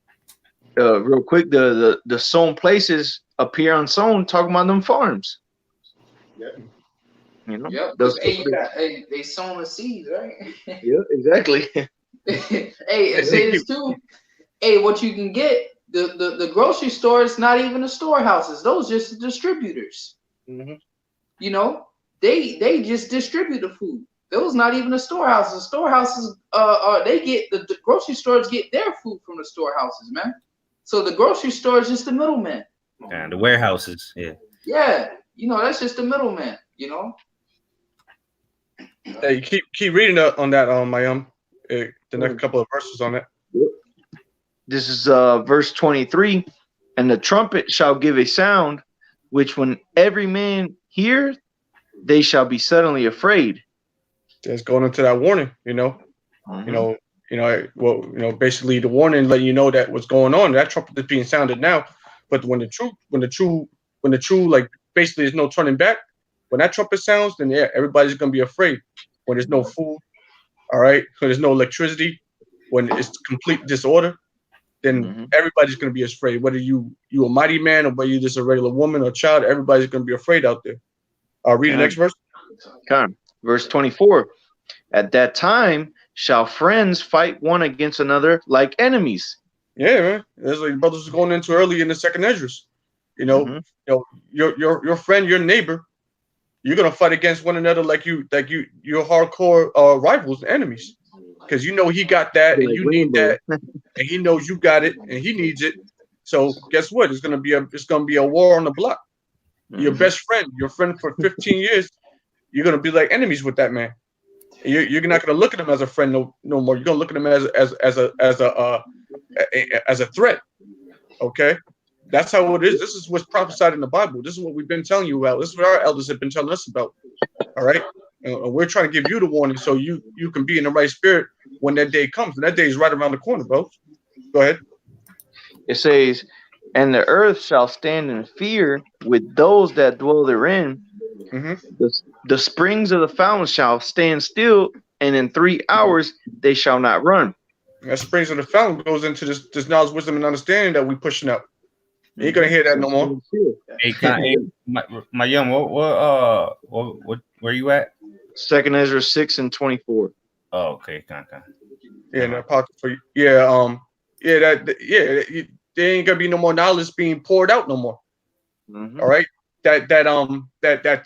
Real quick, the sown places appear unsown. Talking about them farms. Yeah. You know. Yep. They sown the seeds, right? Yeah. Exactly. Hey, and say this too. Hey, what you can get. The grocery store is not even the storehouses. Those just the distributors. Mm-hmm. You know, they just distribute the food. There was not even a storehouse. The storehouses, they get the grocery stores get their food from the storehouses, man. So the grocery store is just the middleman. And the warehouses, yeah. Yeah, that's just the middleman. Hey, keep reading on that, Mayum. The next couple of verses on it. This is verse 23. And the trumpet shall give a sound, which when every man hear, they shall be suddenly afraid. It's going into that warning, basically the warning letting you know that what's going on. That trumpet is being sounded now, but when the true, like basically there's no turning back. When that trumpet sounds, then yeah, everybody's gonna be afraid. When there's no food, all right, when there's no electricity, when it's complete disorder, then everybody's gonna be afraid. Whether you a mighty man or whether you just a regular woman or child, everybody's gonna be afraid out there. Read the next verse. Come. Verse 24. At that time shall friends fight one against another like enemies. Yeah, man. That's like brothers was going into early in the second Esdras. Your friend, your neighbor, you're gonna fight against one another like you're hardcore rivals, enemies. Because he got that and you need that, and he knows you got it and he needs it. So guess what? It's gonna be a war on the block. Your best friend, your friend for 15 years, you're gonna be like enemies with that man. You're not gonna look at him as a friend no more. You're gonna look at him as a threat. Okay, that's how it is. This is what's prophesied in the Bible. This is what we've been telling you about. This is what our elders have been telling us about. All right, and we're trying to give you the warning so you can be in the right spirit when that day comes. And that day is right around the corner, bro. Go ahead. It says, and the earth shall stand in fear with those that dwell therein. The springs of the fountain shall stand still, and in 3 hours they shall not run. That springs of the fountain goes into this knowledge, wisdom, and understanding that we pushing out. You ain't gonna hear that no more. Hey, my young, what where you at? Second Ezra 6 and 24. Oh, okay, Yeah, no, for you. Yeah, there ain't gonna be no more knowledge being poured out no more. All right, that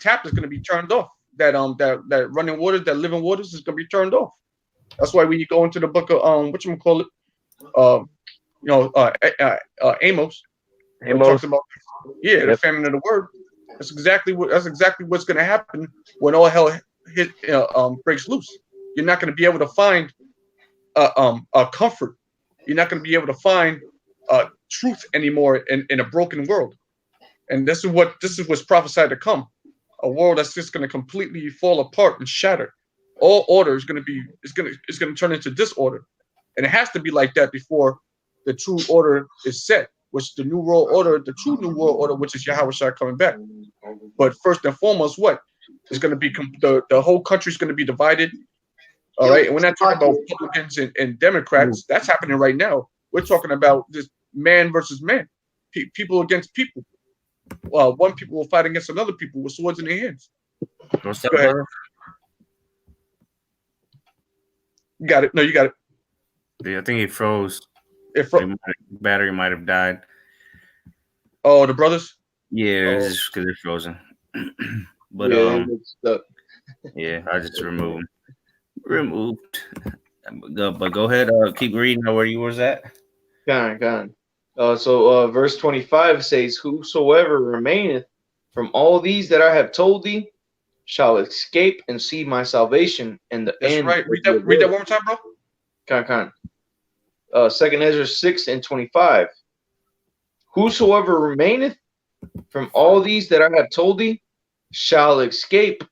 tap is gonna be turned off. That running waters, that living waters is gonna be turned off. That's why when you go into the book of Amos. Talks about the famine of the word. That's exactly what's gonna happen when all hell breaks loose. You're not gonna be able to find a comfort. You're not gonna be able to find truth anymore in a broken world. And this is what's prophesied to come. A world that's just going to completely fall apart and shatter. All order is going to turn into disorder, and it has to be like that before the true order is set. Which the new world order, the true new world order, which is Yahweh Shai coming back. But first and foremost, what is going to be the whole country is going to be divided. All right, and we're not talking about Republicans and Democrats. That's happening right now. We're talking about this man versus man, people against people. One people will fight against another people with swords in their hands. What's up, brother? You got it. No, you got it. Yeah, I think it froze. Battery might have died. Oh, the brothers? Yeah, it's just because they're frozen. But yeah, I just removed. But go ahead. Keep reading where you was at. Gone. So verse 25 says, whosoever remaineth from all these that I have told thee shall escape and see my salvation and the That's end. Right. Read that one more time, bro. Con. Second Ezra 6 and 25. Whosoever remaineth from all these that I have told thee shall escape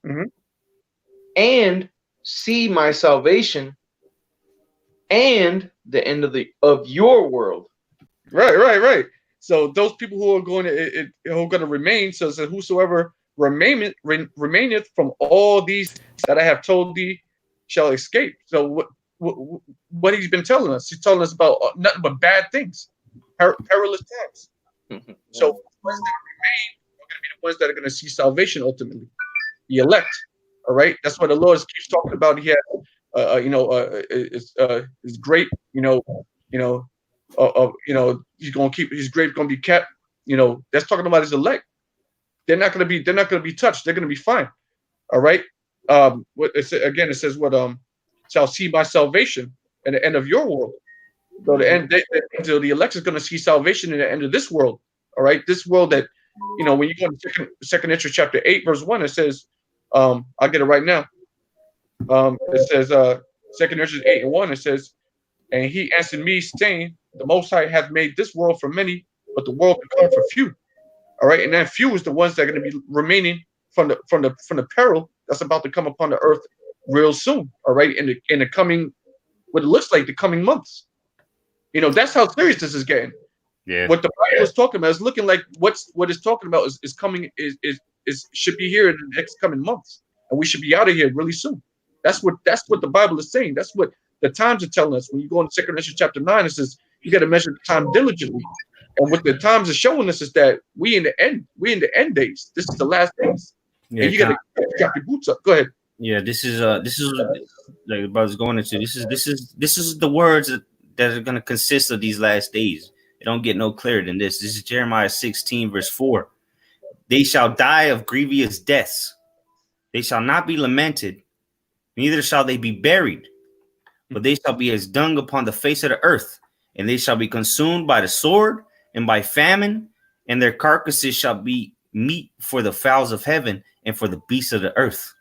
and see my salvation and the end of your world. Right. So those people who are going to remain, so whosoever remaineth from all these that I have told thee shall escape. So what he's been telling us? He's telling us about nothing but bad things, perilous times. So the ones that remain are going to be the ones that are going to see salvation ultimately, the elect. All right, that's what the Lord keeps talking about. He had, is great. He's going to keep his grave going to be kept. That's talking about his elect. They're not going to be touched. They're going to be fine. All right. What it again? It says what shall see my salvation in the end of your world. So the end, so the elect is going to see salvation in the end of this world. All right, this world that, when you go to second Ezra chapter 8 verse 1, it says, I'll get it right now. It says, second Ezra 8 and 1, it says, and he answered me, saying, the Most High hath made this world for many, but the world become for few. All right, and that few is the ones that are going to be remaining from the peril that's about to come upon the earth real soon. All right, in the coming, what it looks like the coming months. That's how serious this is getting. Yeah. What the Bible is talking about is looking like what it's talking about is coming is should be here in the next coming months, and we should be out of here really soon. That's what the Bible is saying. That's what the times are telling us. When you go into 2 Corinthians chapter 9, it says you got to measure the time diligently, and what the times are showing us is that we in the end days. This is the last days, and you got to drop your boots up. Go ahead. Yeah, this is like the brother's going into. This is the words that are going to consist of these last days. It don't get no clearer than this. This is Jeremiah 16 verse 4. They shall die of grievous deaths. They shall not be lamented, neither shall they be buried, but they shall be as dung upon the face of the earth, and they shall be consumed by the sword and by famine, and their carcasses shall be meat for the fowls of heaven and for the beasts of the earth.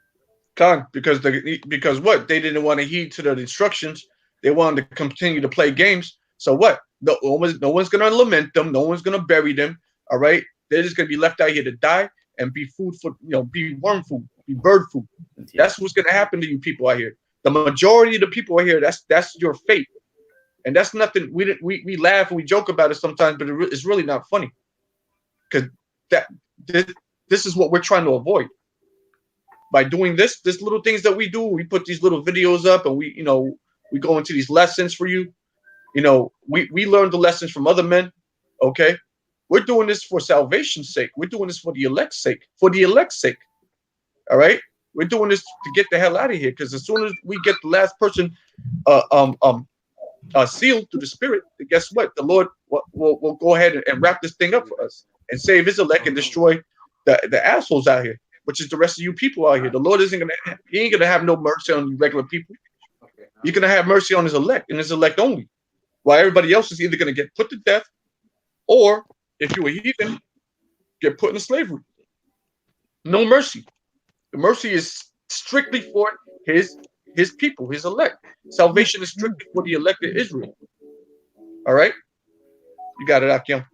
Because what? They didn't want to heed to the instructions. They wanted to continue to play games. So what? No one's going to lament them. No one's going to bury them. All right? They're just going to be left out here to die and be food for, be worm food, be bird food. Yeah. That's what's going to happen to you people out here. The majority of the people out here, that's your fate. And that's nothing. We laugh and we joke about it sometimes, but it's really not funny. Because this is what we're trying to avoid. By doing this little things that we do, we put these little videos up and we go into these lessons for you. We learn the lessons from other men. Okay. We're doing this for salvation's sake. We're doing this for the elect's sake. For the elect's sake. All right. We're doing this to get the hell out of here. Because as soon as we get the last person sealed through the Spirit, guess what? The Lord will go ahead and wrap this thing up for us and save his elect and destroy the assholes out here, which is the rest of you people out here. The Lord he ain't gonna have no mercy on you regular people. He's gonna have mercy on his elect and his elect only. While everybody else is either gonna get put to death, or if you're a heathen, get put into slavery. No mercy. The mercy is strictly for his people, his elect. Salvation is strictly for the elect of Israel. All right? You got it, Akim.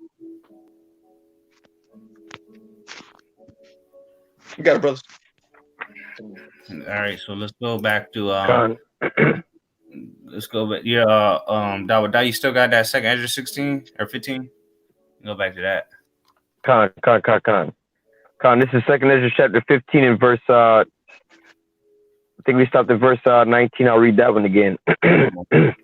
You got it, brothers. All right, so let's go back to let's go back. Yeah, Dawud, you still got that second Ezra 16 or 15? Go back to that. Con, this is second Ezra chapter 15 and verse I think we stopped at verse 19. I'll read that one again. It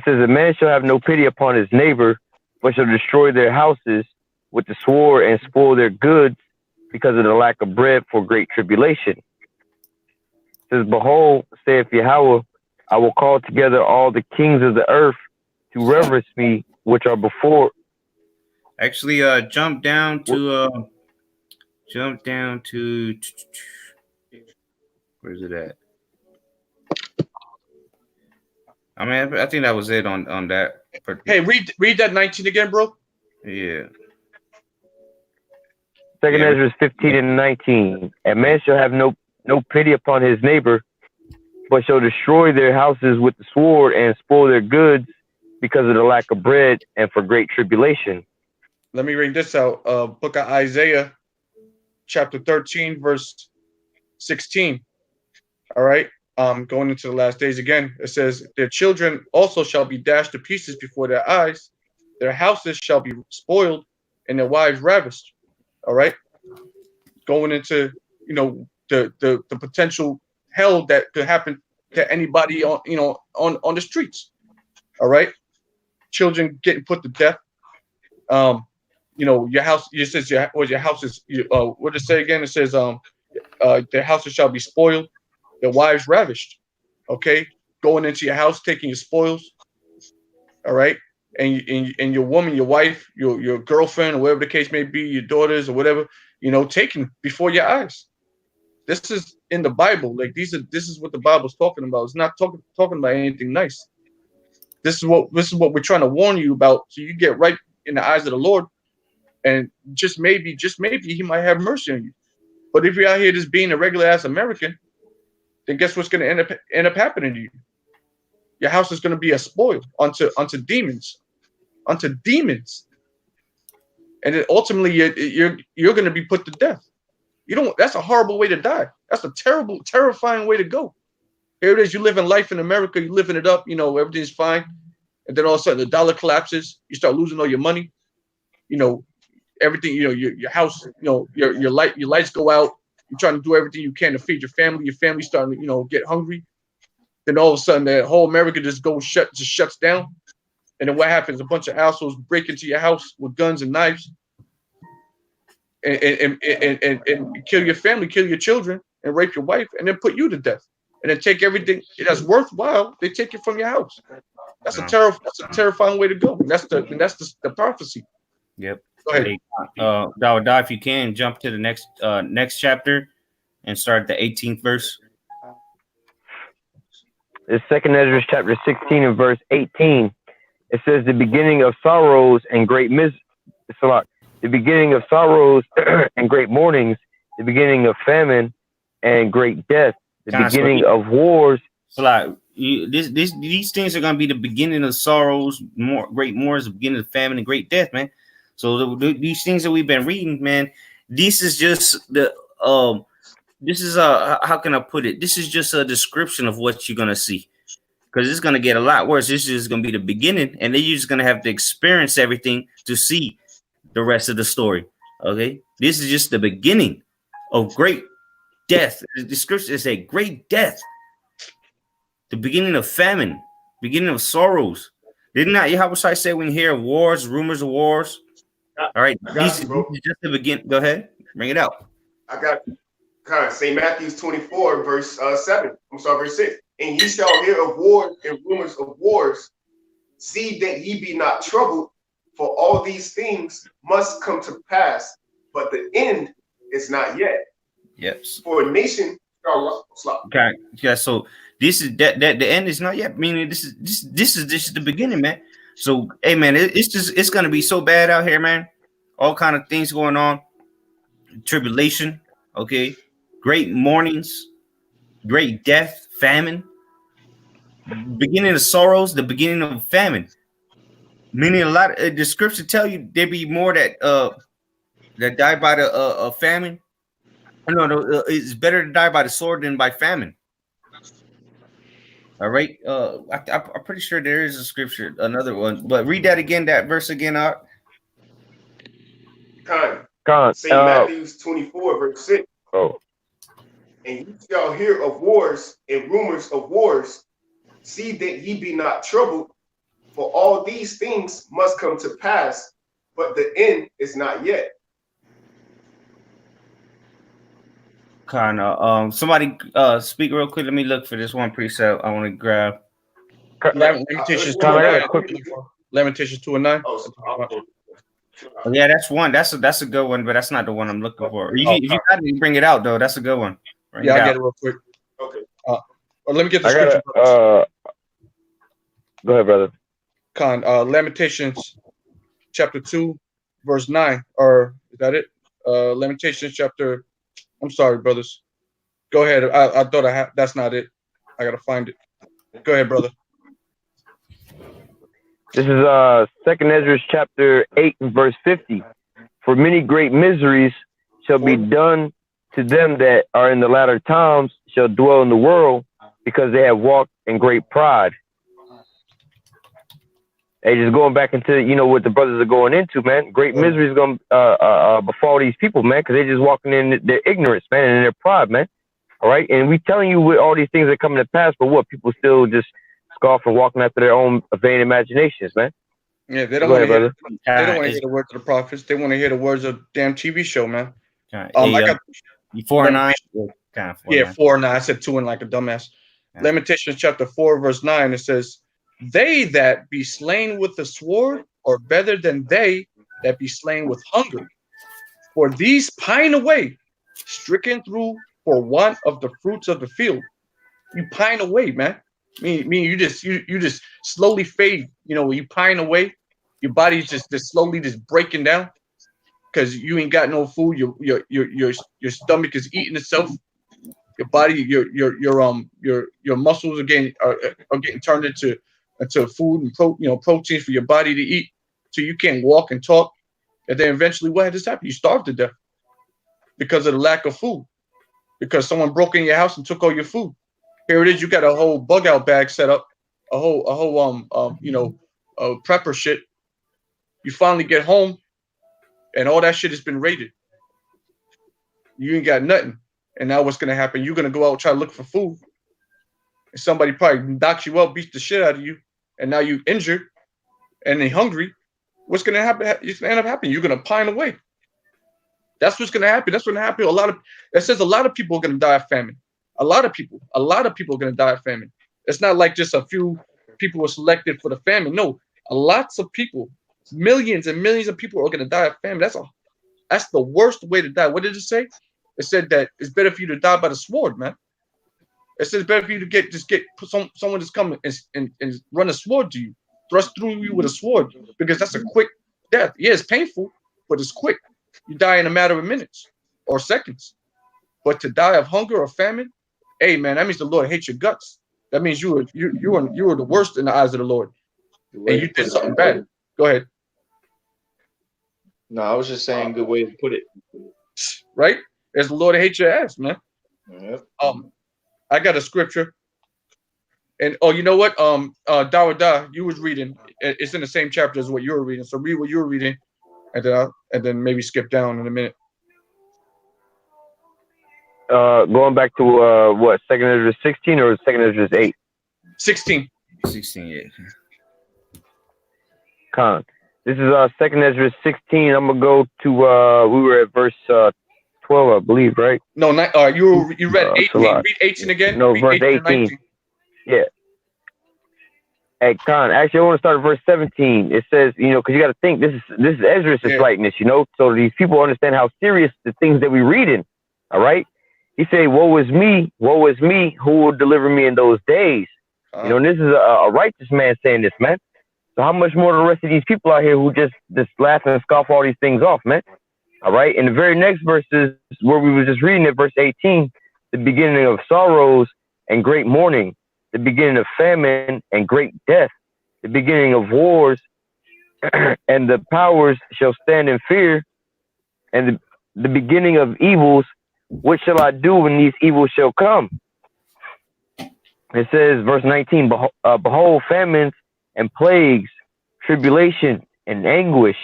says, a man shall have no pity upon his neighbor, but shall destroy their houses with the sword and spoil their goods because of the lack of bread for great tribulation. It says, behold, saith Yahweh, I will call together all the kings of the earth to reverence me, which are before. Actually, jump down to where's it at? I mean, I think that was it on that. Hey, read that 19 again, bro. Yeah. Second Ezra 15 and 19. A man shall have no pity upon his neighbor, but shall destroy their houses with the sword and spoil their goods because of the lack of bread and for great tribulation. Let me read this out. Book of Isaiah, chapter 13, verse 16. All right. Going into the last days again, it says, their children also shall be dashed to pieces before their eyes. Their houses shall be spoiled and their wives ravished. All right. Going into, the potential hell that could happen to anybody on the streets. All right. Children getting put to death. Your house, it says your house is, what does it say again? It says, their houses shall be spoiled, their wives ravished. Okay. Going into your house, taking your spoils. All right. And your woman, your wife, your girlfriend, or whatever the case may be, your daughters or whatever, taken before your eyes. This is in the Bible. Like this is what the Bible's talking about. It's not talking about anything nice. This is what we're trying to warn you about, so you get right in the eyes of the Lord, and just maybe He might have mercy on you. But if you're out here just being a regular ass American, then guess what's going to end up happening to you? Your house is going to be a spoil unto demons, and then ultimately you're going to be put to death. You don't. That's a horrible way to die. That's a terrible, terrifying way to go. Here it is. You living life in America. You living it up. You know, everything's fine. And then all of a sudden the dollar collapses. You start losing all your money. You know, everything, you know, your house, you know, your lights go out. You're trying to do everything you can to feed your family. Your family's starting to, you know, get hungry. Then all of a sudden the whole America just shuts down. And then what happens? A bunch of assholes break into your house with guns and knives and kill your family, kill your children, and rape your wife, and then put you to death. And then take everything that's worthwhile, they take it from your house. That's a terrifying way to go. And that's the prophecy. Yep. Go ahead. Hey, Dawah, if you can jump to the next chapter and start the 18th verse. It's 2nd Ezra chapter 16 and verse 18. It says the beginning of sorrows and great the beginning of sorrows and great mournings, the beginning of famine and great death, the beginning of wars. So like these things are gonna be the beginning of sorrows, great mourns, the beginning of famine and great death, man. So these things that we've been reading, man, this is just the this is how can I put it? This is just a description of what you're gonna see, because it's gonna get a lot worse. This is gonna be the beginning, and then you're just gonna have to experience everything to see the rest of the story. Okay, this is just the beginning of great death. The scripture is a great death, the beginning of famine, beginning of sorrows. Did not Yahweh say when you hear of wars, rumors of wars? All right, this is just the beginning. Go ahead, bring it out. I got St. Matthew's 24, verse 7. I'm sorry, verse 6. And ye shall hear of wars and rumors of wars. See that ye be not troubled, for all these things must come to pass, but the end is not yet. Yes. For a nation shall slop. Okay. Yeah. So this is that the end is not yet. Meaning this is the beginning, man. So hey, man, it's gonna be so bad out here, man. All kind of things going on. Tribulation. Okay. Great mournings. Great death. Famine. Beginning of sorrows. The beginning of famine. Meaning a lot. The scripture tell you there be more that die by the famine. No, it's better to die by the sword than by famine. All right. I'm pretty sure there is a scripture, another one, but read that again, that verse again, Art. St. Matthew's 24, verse 6. Oh. And ye shall hear of wars and rumors of wars. See that ye be not troubled, for all these things must come to pass, but the end is not yet. Kind of. Somebody speak real quick. Let me look for this one precept I want to grab. Lamentations 2 and 9. Oh, yeah, that's one. That's a good one, but that's not the one I'm looking for. If you got to bring it out though, that's a good one. I'll get it real quick. Okay. Let me get the scripture. Go ahead, brother. Lamentations chapter 2, verse 9. Or is that it? Lamentations chapter. I'm sorry, brothers. Go ahead. I thought I had. That's not it. I gotta find it. Go ahead, brother. This is 2nd Ezra chapter 8 and verse 50. For many great miseries shall be done to them that are in the latter times, shall dwell in the world, because they have walked in great pride. Hey, just going back into, you know, what the brothers are going into, man. Great misery is going to befall these people, man, because they're just walking in their ignorance, man, and their pride, man. All right? And we telling you with all these things that are coming to pass, but what? People still just scoff and walking after their own vain imaginations, man. Yeah, they don't want to hear. They don't want to hear the words of the prophets. They want to hear the words of damn TV show, man. I got 4 and 9. Yeah, 4 and 9. I said 2 and like a dumbass. Yeah. Lamentations chapter 4, verse 9. It says, "They that be slain with the sword are better than they that be slain with hunger. For these pine away, stricken through for want of the fruits of the field. You pine away, man. You just slowly fade. You know, when you pine away, your body's just slowly just breaking down because you ain't got no food. Your stomach is eating itself. Your body, your muscles are getting turned into food and proteins for your body to eat, so you can't walk and talk. And then eventually, what just happened? You starve to death because of the lack of food. Because someone broke in your house and took all your food. Here it is. You got a whole bug out bag set up, a whole prepper shit. You finally get home, and all that shit has been raided. You ain't got nothing. And now what's gonna happen? You're gonna go out and try to look for food, and somebody probably knocks you up, beats the shit out of you, and now you injured, and they hungry. What's gonna happen? It's gonna end up happening. You're gonna pine away. That's what's gonna happen. That's what's gonna happen. A lot of people are gonna die of famine. A lot of people are gonna die of famine. It's not like just a few people were selected for the famine. No, lots of people, millions and millions of people are gonna die of famine. That's the worst way to die. What did it say? It said that it's better for you to die by the sword, man. It says it's better for you to get someone just come and run a sword to you, thrust through you with a sword, because that's a quick death. Yeah, it's painful, but it's quick. You die in a matter of minutes or seconds. But to die of hunger or famine, hey man, that means the Lord hates your guts. That means you were the worst in the eyes of the Lord, and you did something bad. Go ahead. No, I was just saying, good way to put it. Right? As the Lord hates your ass, man. Yep. I got a scripture, and you know what? Dawada, you was reading. It's in the same chapter as what you were reading. So read what you were reading, and then maybe skip down in a minute. Going back to what, 2 Ezra 16 or 2 Ezra 8? 16. 16, yeah. Con. This is 2 Ezra 16. I'm gonna go to we were at verse 12, I believe, right? No, you read 18. Read 18 again. No, read verse 18. Yeah. Hey, Con, actually, I want to start at verse 17. It says, because you got to think, this is Ezra is writing this, so these people understand how serious the things that we read in. All right. He say, woe is me, who will deliver me in those days? And this is a righteous man saying this, man. So how much more the rest of these people out here who just laugh and scoff all these things off, man? All right. In the very next verses where we were just reading it, verse 18, the beginning of sorrows and great mourning, the beginning of famine and great death, the beginning of wars, and the powers shall stand in fear, and the beginning of evils. What shall I do when these evils shall come? It says, verse 19, behold, famines and plagues, tribulation and anguish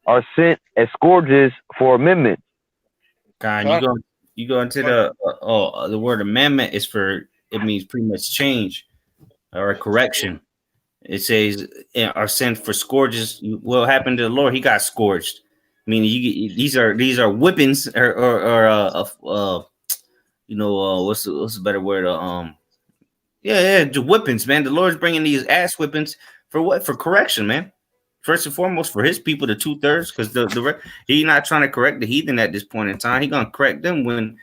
are sent as scourges for amendment. God, you go into the word amendment is it means pretty much change or correction. It says are sent for scourges. What happened to the Lord? He got scourged. Meaning these are whippings or what's a better word? Just whippings, man. The Lord's bringing these ass whippings for what? For correction, man. First and foremost, for his people, the 2/3, because he's not trying to correct the heathen at this point in time. He's gonna correct them when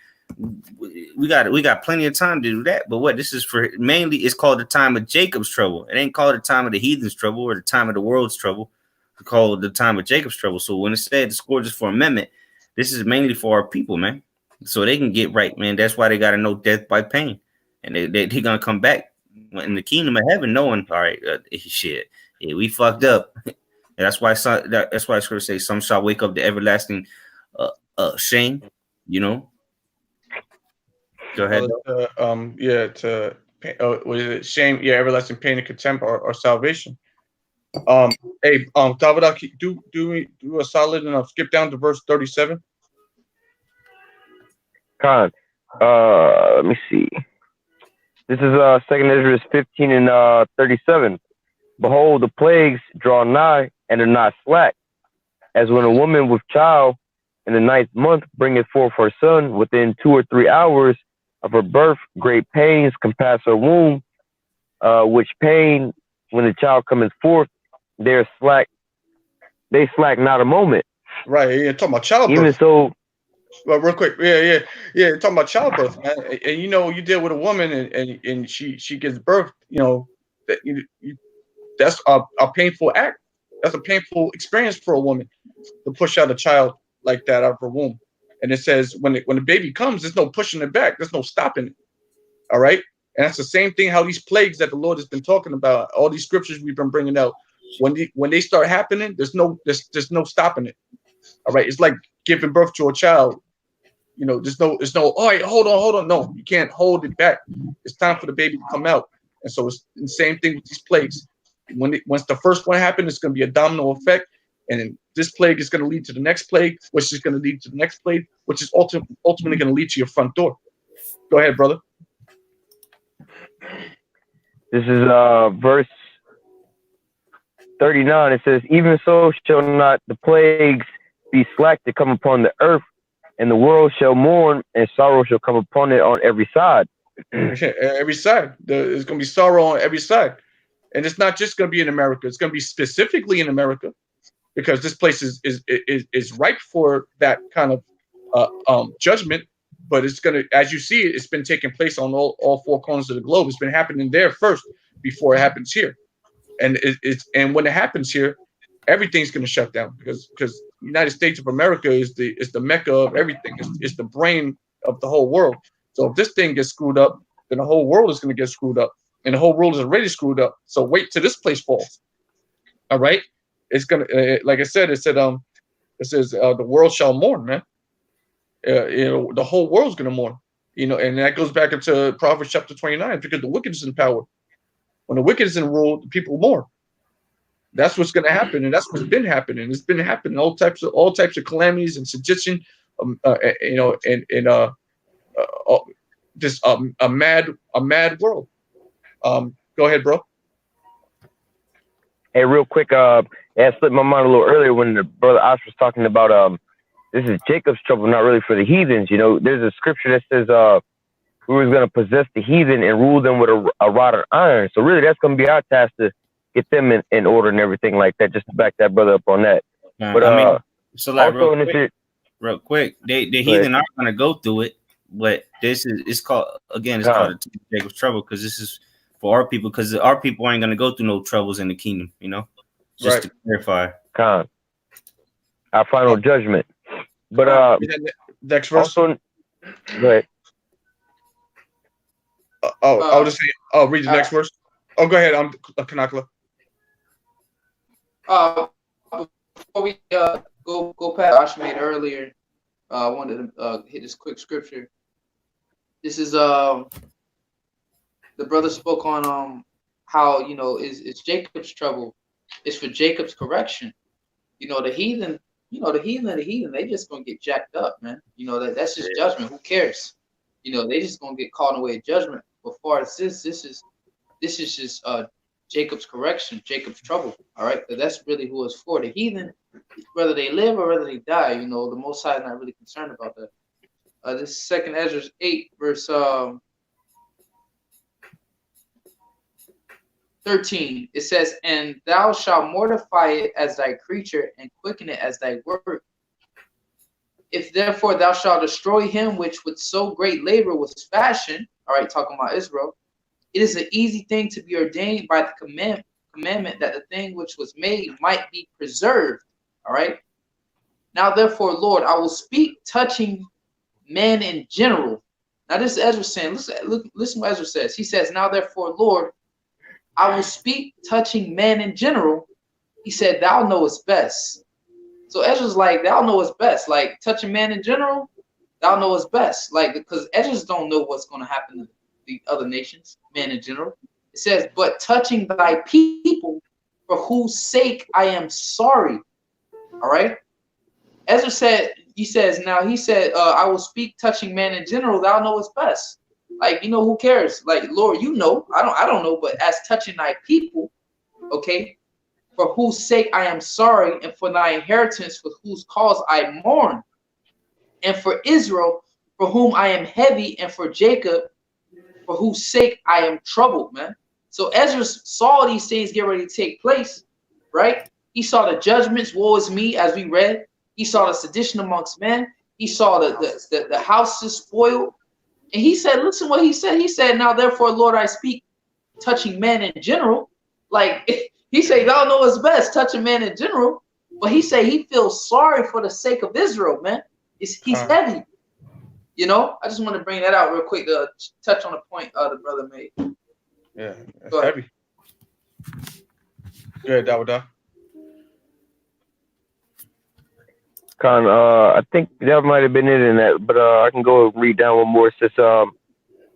we got plenty of time to do that. But what this is for mainly, it's called the time of Jacob's trouble. It ain't called the time of the heathen's trouble or the time of the world's trouble. It's called the time of Jacob's trouble. So when it said the scourges for amendment, this is mainly for our people, man, so they can get right, man. That's why they got to know death by pain, and they gonna come back in the kingdom of heaven knowing, all right, shit, yeah, we fucked up. And that's why Scripture says some shall wake up to everlasting shame. Go ahead. What is it? Shame, everlasting pain and contempt or salvation. Hey, Tavada, do a solid and skip down to verse 37. Con, let me see. This is 2 Ezra 15 and 37. Behold, the plagues draw nigh and are not slack, as when a woman with child in the 9th month bringeth forth her son, within 2 or 3 hours of her birth, great pains compass her womb, which pain, when the child cometh forth, they slack not a moment. Right, you're talking about childbirth. Even so, Well, real quick, yeah. Talking about childbirth, man, and you know, you deal with a woman, and she gives birth. You know, that that's a painful act. That's a painful experience for a woman to push out a child like that out of her womb. And it says when the baby comes, there's no pushing it back. There's no stopping it. All right. And that's the same thing. How these plagues that the Lord has been talking about, all these scriptures we've been bringing out, when they start happening, there's no stopping it. All right. It's like giving birth to a child. You know, there's no. All right, hold on. No, you can't hold it back. It's time for the baby to come out. And so it's the same thing with these plagues. Once the first one happens, it's going to be a domino effect, and then this plague is going to lead to the next plague, which is going to lead to the next plague, which is ultimately going to lead to your front door. Go ahead, brother. This is verse 39. It says, "Even so shall not the plagues be slack to come upon the earth, and the world shall mourn, and sorrow shall come upon it on every side." Every side. There's going to be sorrow on every side. And it's not just going to be in America. It's going to be specifically in America, because this place is ripe for that kind of judgment. But it's going to, as you see, it's been taking place on all four corners of the globe. It's been happening there first before it happens here. And and when it happens here, everything's going to shut down, because the United States of America is the mecca of everything. It's the brain of the whole world. So if this thing gets screwed up, then the whole world is going to get screwed up, and the whole world is already screwed up. So wait till this place falls. All right, it's gonna like I said. It says the world shall mourn, man. You know, the whole world's going to mourn. You know, and that goes back into Proverbs chapter 29, because the wicked is in power. When the wicked is in rule, the people mourn. That's what's going to happen, and that's what's been happening. It's been happening. All types of calamities and sedition. You know, and just a mad world. Go ahead, bro. Hey, real quick, it slipped my mind a little earlier when the brother Ash was talking about this is Jacob's trouble, not really for the heathens. You know, there's a scripture that says we was going to possess the heathen and rule them with a rod of iron. So really, that's going to be our task, to get them in order and everything like that, just to back that brother up on that. But I mean, so like real quick, the heathen are going to go through it, but it's called Jacob's trouble, because this is for our people, because our people ain't going to go through no troubles in the kingdom, you know, just to clarify. Our final judgment. But next verse. Also, go ahead. I'll just say, I'll read the next verse. Oh, go ahead. I'm Kanakla. Before we go past Ash made earlier, I wanted to hit this quick scripture. This is the brother spoke on how, you know, it's Jacob's trouble. It's for Jacob's correction. You know, the heathen, they just gonna get jacked up, man. You know, that's just judgment. Who cares? You know, they just gonna get caught away in judgment. But far as this is just Jacob's correction, Jacob's trouble. All right, but that's really who it's for. The heathen, whether they live or whether they die, you know, the Most High is not really concerned about that. This second Ezra 8 verse 13. It says, "And thou shalt mortify it as thy creature, and quicken it as thy work. If therefore thou shalt destroy him which with so great labor was fashioned," all right, talking about Israel, "it is an easy thing to be ordained by the commandment that the thing which was made might be preserved." All right. "Now therefore, Lord, I will speak touching men in general." Now this is Ezra saying, listen what Ezra says. He says, "Now therefore, Lord, I will speak touching men in general." He said, "Thou knowest best." So Ezra's like, "Thou knowest best." Like, touching man in general, thou knowest best. Like, because Ezra's don't know what's going to happen to the other nations, men in general. It says, "But touching thy people, for whose sake I am sorry." All right. Ezra said, he says, "I will speak touching man in general, thou knowest best." Like, you know, who cares? Like, Lord, you know, I don't know, but as touching thy people, okay, for whose sake I am sorry, and for thy inheritance, for whose cause I mourn, and for Israel, for whom I am heavy, and for Jacob, for whose sake I am troubled, man. So Ezra saw these things get ready to take place, right? He saw the judgments, woe is me, as we read. He saw the sedition amongst men. he saw the house is spoiled. And he said, listen what he said. He said, now therefore, Lord, I speak touching man in general. Like he said, y'all know what's best, touching man in general. But he said he feels sorry for the sake of Israel, man. He's heavy. You know, I just want to bring that out real quick to touch on the point the brother made. Yeah, that's heavy. Good, Dawada. Con, I think that might have been it in that, but I can go read down one more. It says,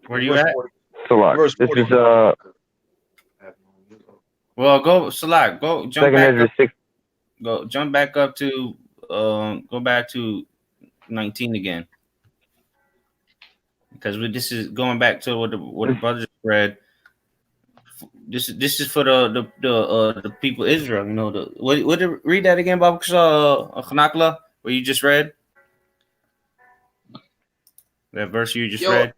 where you at? Salak. Verse This 40. is Well, go Salak. Go jump Second back Ezra up. 6. Go jump back up to go back to 19 again. Because this is going back to what the brothers read. This is for the people of Israel. You know, read that again, Baba Khanakla, where you just read that verse you just read.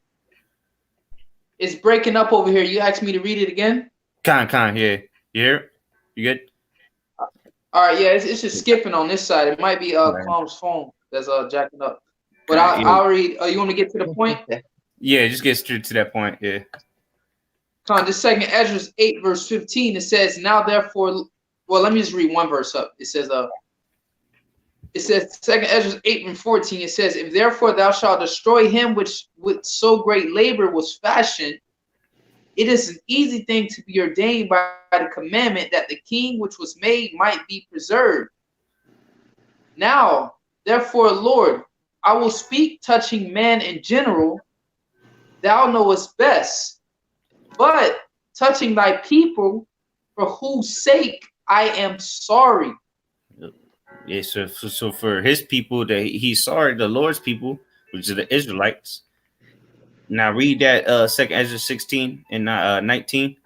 It's breaking up over here. You asked me to read it again. Khan, yeah. You hear it? You good? All right, yeah, it's just skipping on this side. It might be Calm's phone that's jacking up. But I'll read. You want me to get to the point? Yeah, just get straight to that point. Yeah. Con, this second Ezra 8 verse 15. It says, "Now therefore," well, let me just read one verse up. It says, second Ezra 8 and 14. It says, "If therefore thou shalt destroy him which with so great labor was fashioned, it is an easy thing to be ordained by the commandment that the king which was made might be preserved. Now, therefore, Lord, I will speak touching man in general. Thou knowest best. But touching thy people, for whose sake I am sorry." Yeah, so for his people, that he's sorry, the Lord's people, which are the Israelites. Now read that second Ezra 16 and 19.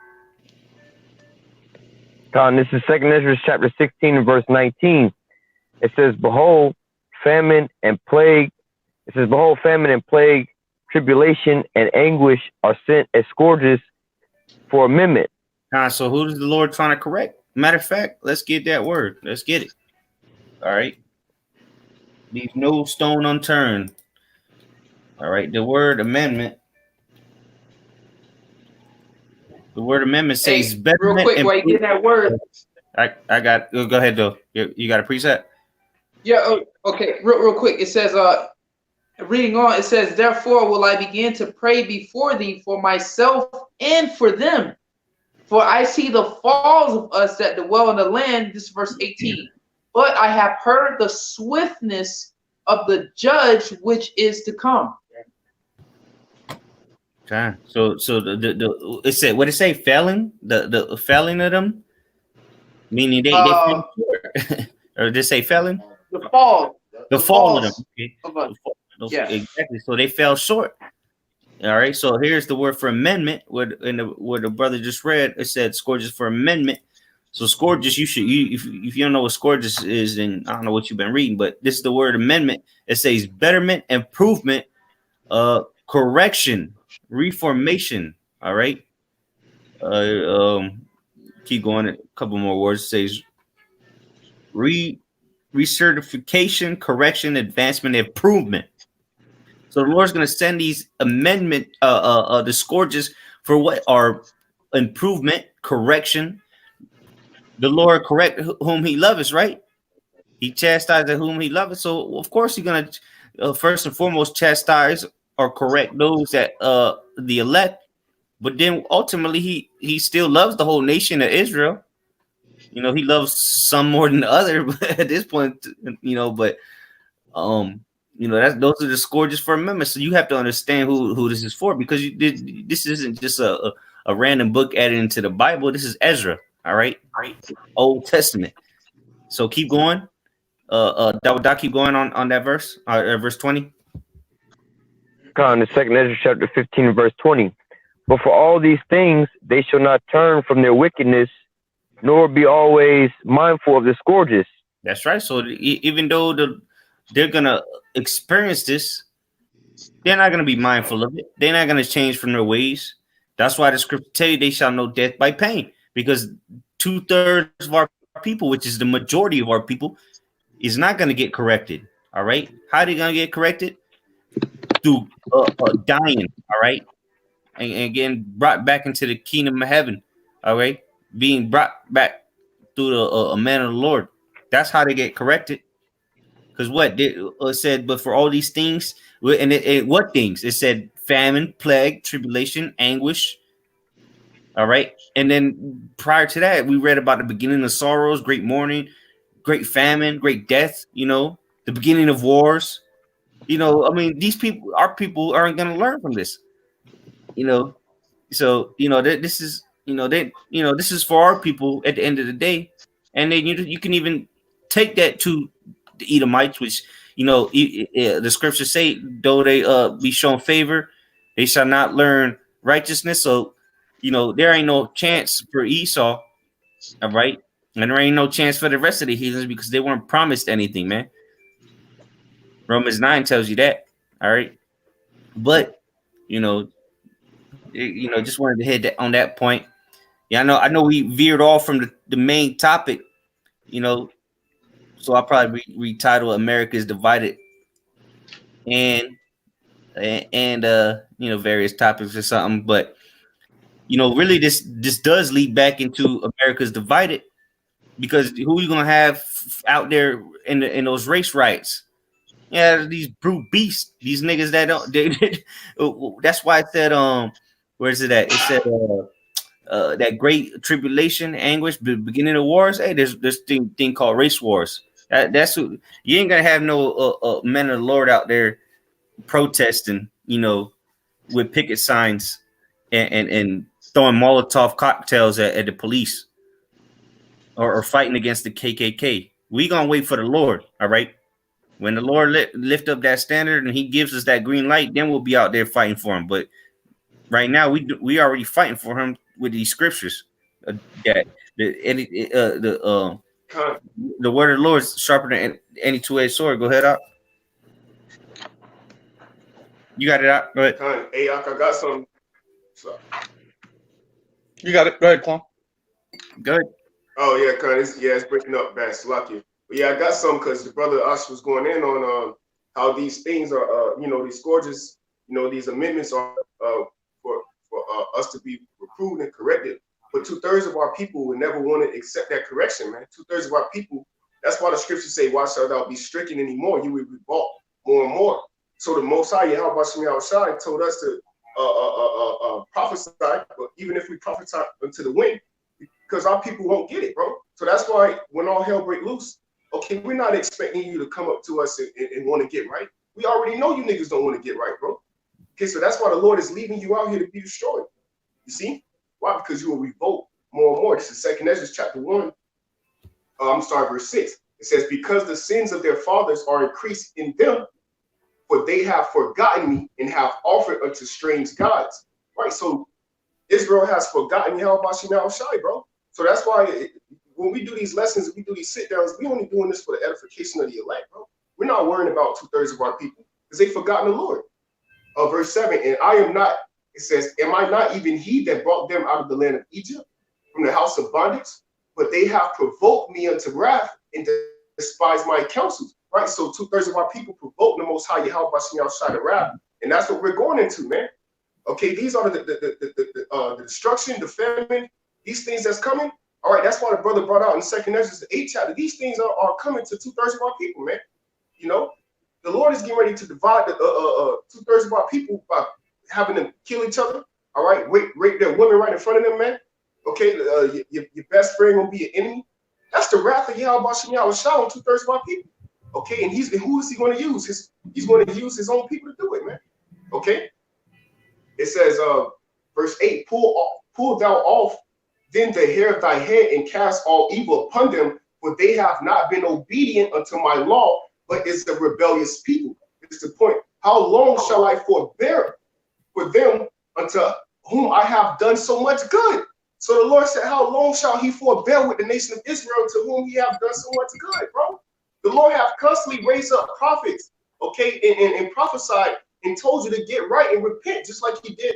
Con, this is second Ezra chapter 16 and verse 19. It says, "Behold, famine and plague." It says, "Behold, famine and plague, tribulation and anguish are sent as scourges for amendment." So who is the Lord trying to correct? Matter of fact, let's get that word. Let's get it. All right. Leave no stone unturned. All right. The word amendment. The word amendment says betterment. Real quick, while you get that word. I got. Go ahead, though. You got a preset? Yeah. Okay. Real quick. It says, reading on, it says, "Therefore will I begin to pray before thee for myself and for them. For I see the falls of us that dwell in the land." This is verse 18. "But I have heard the swiftness of the judge which is to come." Okay. So the it said, what did it say? Failing? The failing of them? Meaning they fell short. Or did it say failing? The fall. The fall of them. Okay. Yeah. Exactly. So they fell short. All right. So here's the word for amendment. Where the brother just read, it said scourges for amendment. So scourges, if you don't know what scourges is, then I don't know what you've been reading, but this is the word amendment. It says betterment, improvement, correction, reformation. All right. Keep going. A couple more words. It says recertification, correction, advancement, improvement. So the Lord's going to send these amendment, the scourges for what are improvement, correction. The Lord correct whom He loves, right? He chastises whom He loves. So of course He's going to first and foremost chastise or correct those that the elect. But then ultimately He still loves the whole nation of Israel. You know, He loves some more than the other, but at this point, you know, but you know, those are the scourges for amendment. So you have to understand who this is for, because this isn't just a random book added into the Bible. This is Ezra, all right? Old Testament. So keep going. That keep going on that verse, verse 20. Con, the second Ezra chapter 15 verse 20. "But for all these things they shall not turn from their wickedness, nor be always mindful of the scourges." That's right. So even though they're gonna experience this, they're not gonna be mindful of it. They're not gonna change from their ways. That's why the scripture tell you they shall know death by pain, because 2/3 of our people, which is the majority of our people, is not gonna get corrected. All right. How are they gonna get corrected? Through dying. All right, and getting brought back into the kingdom of heaven. All right, being brought back through the a man of the Lord. That's how they get corrected. Because what it said, but for all these things, and what things? It said famine, plague, tribulation, anguish. All right, and then prior to that, we read about the beginning of sorrows, great mourning, great famine, great death. You know, the beginning of wars. You know, I mean, these people, our people, aren't going to learn from this. You know, so this is this is for our people at the end of the day, and then you can even take that to the Edomites, which the scriptures say, though they be shown favor, they shall not learn righteousness. So there ain't no chance for Esau, all right, and there ain't no chance for the rest of the heathens because they weren't promised anything, man. Romans 9 tells you that, all right, but just wanted to hit that on that point. Yeah, I know we veered off from the main topic, so I'll probably retitle America's Divided and various topics or something. But really this does lead back into America's Divided, because who are you gonna have out there in those race riots? Yeah, these brute beasts, these niggas that don't. That's why I said where is it at? It said that great tribulation, anguish, the beginning of wars. Hey, there's this thing called race wars. That's who you ain't gonna have no men of the Lord out there protesting, with picket signs and throwing Molotov cocktails at the police or fighting against the KKK. We gonna wait for the Lord, all right? When the Lord lift up that standard and He gives us that green light, then we'll be out there fighting for Him. But right now, we already fighting for Him with these scriptures. That the word of the Lord is sharper than any two-edged sword. Go ahead, out. You got it out. Go ahead. Hey, I got some. So. You got it. Go ahead, Quan. Go ahead. Oh yeah, it's breaking up bad. Lucky. But yeah, I got some because the brother Ash was going in on how these things are, these scourges, these amendments are for us to be reproved and corrected. But 2/3 of our people would never want to accept that correction, man. 2/3 of our people. That's why the scriptures say, "Why shalt thou be stricken anymore? You will be bought more and more." So the Most High, Yahweh Shemi Shai, told us to prophesy, but even if we prophesy unto the wind, because our people won't get it, bro. So that's why when all hell break loose, okay, we're not expecting you to come up to us and want to get right. We already know you niggas don't want to get right, bro. Okay, so that's why the Lord is leaving you out here to be destroyed. You see? Why? Because you will revolt more and more. This is 2 Ezra chapter 1. Verse 6. It says, because the sins of their fathers are increased in them, for they have forgotten me and have offered unto strange gods. Right? So Israel has forgotten Yahweh Shai, bro. So that's why when we do these lessons, we do these sit downs, we only doing this for the edification of the elect, bro. We're not worrying about 2/3 of our people because they've forgotten the Lord. Verse 7, and I am not, it says, am I not even he that brought them out of the land of Egypt from the house of bondage? But they have provoked me unto wrath and despised my counsels. Right? So 2/3 of our people provoke the Most High Yahweh Shai to wrath. And that's what we're going into, man. Okay, these are the destruction, the famine, these things that's coming. All right, that's why the brother brought out in 2 Ezra, the 8th chapter. These things are coming to 2/3 of our people, man. The Lord is getting ready to divide the 2/3 of our people by having them kill each other. All right, rape their women right in front of them, man. Okay, your best friend gonna be an enemy. That's the wrath of Yahweh Shai on 2/3 of our people. Okay, and who is he going to use? He's going to use his own people to do it, man. Okay. It says, verse 8, pull thou off then the hair of thy head and cast all evil upon them, for they have not been obedient unto my law, but is the rebellious people. It's the point. How long shall I forbear for them unto whom I have done so much good? So the Lord said, how long shall he forbear with the nation of Israel to whom he have done so much good, bro? The Lord have constantly raised up prophets, okay, and prophesied and told you to get right and repent, just like he did.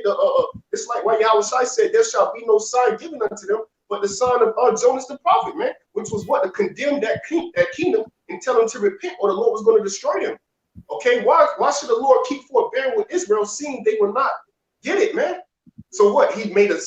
It's like what Yahweh Shai said, there shall be no sign given unto them, but the sign of Jonas the prophet, man, which was what to condemn that kingdom and and tell them to repent, or the Lord was going to destroy them. Okay, why should the Lord keep forbearing with Israel, seeing they will not get it, man? So what? He made a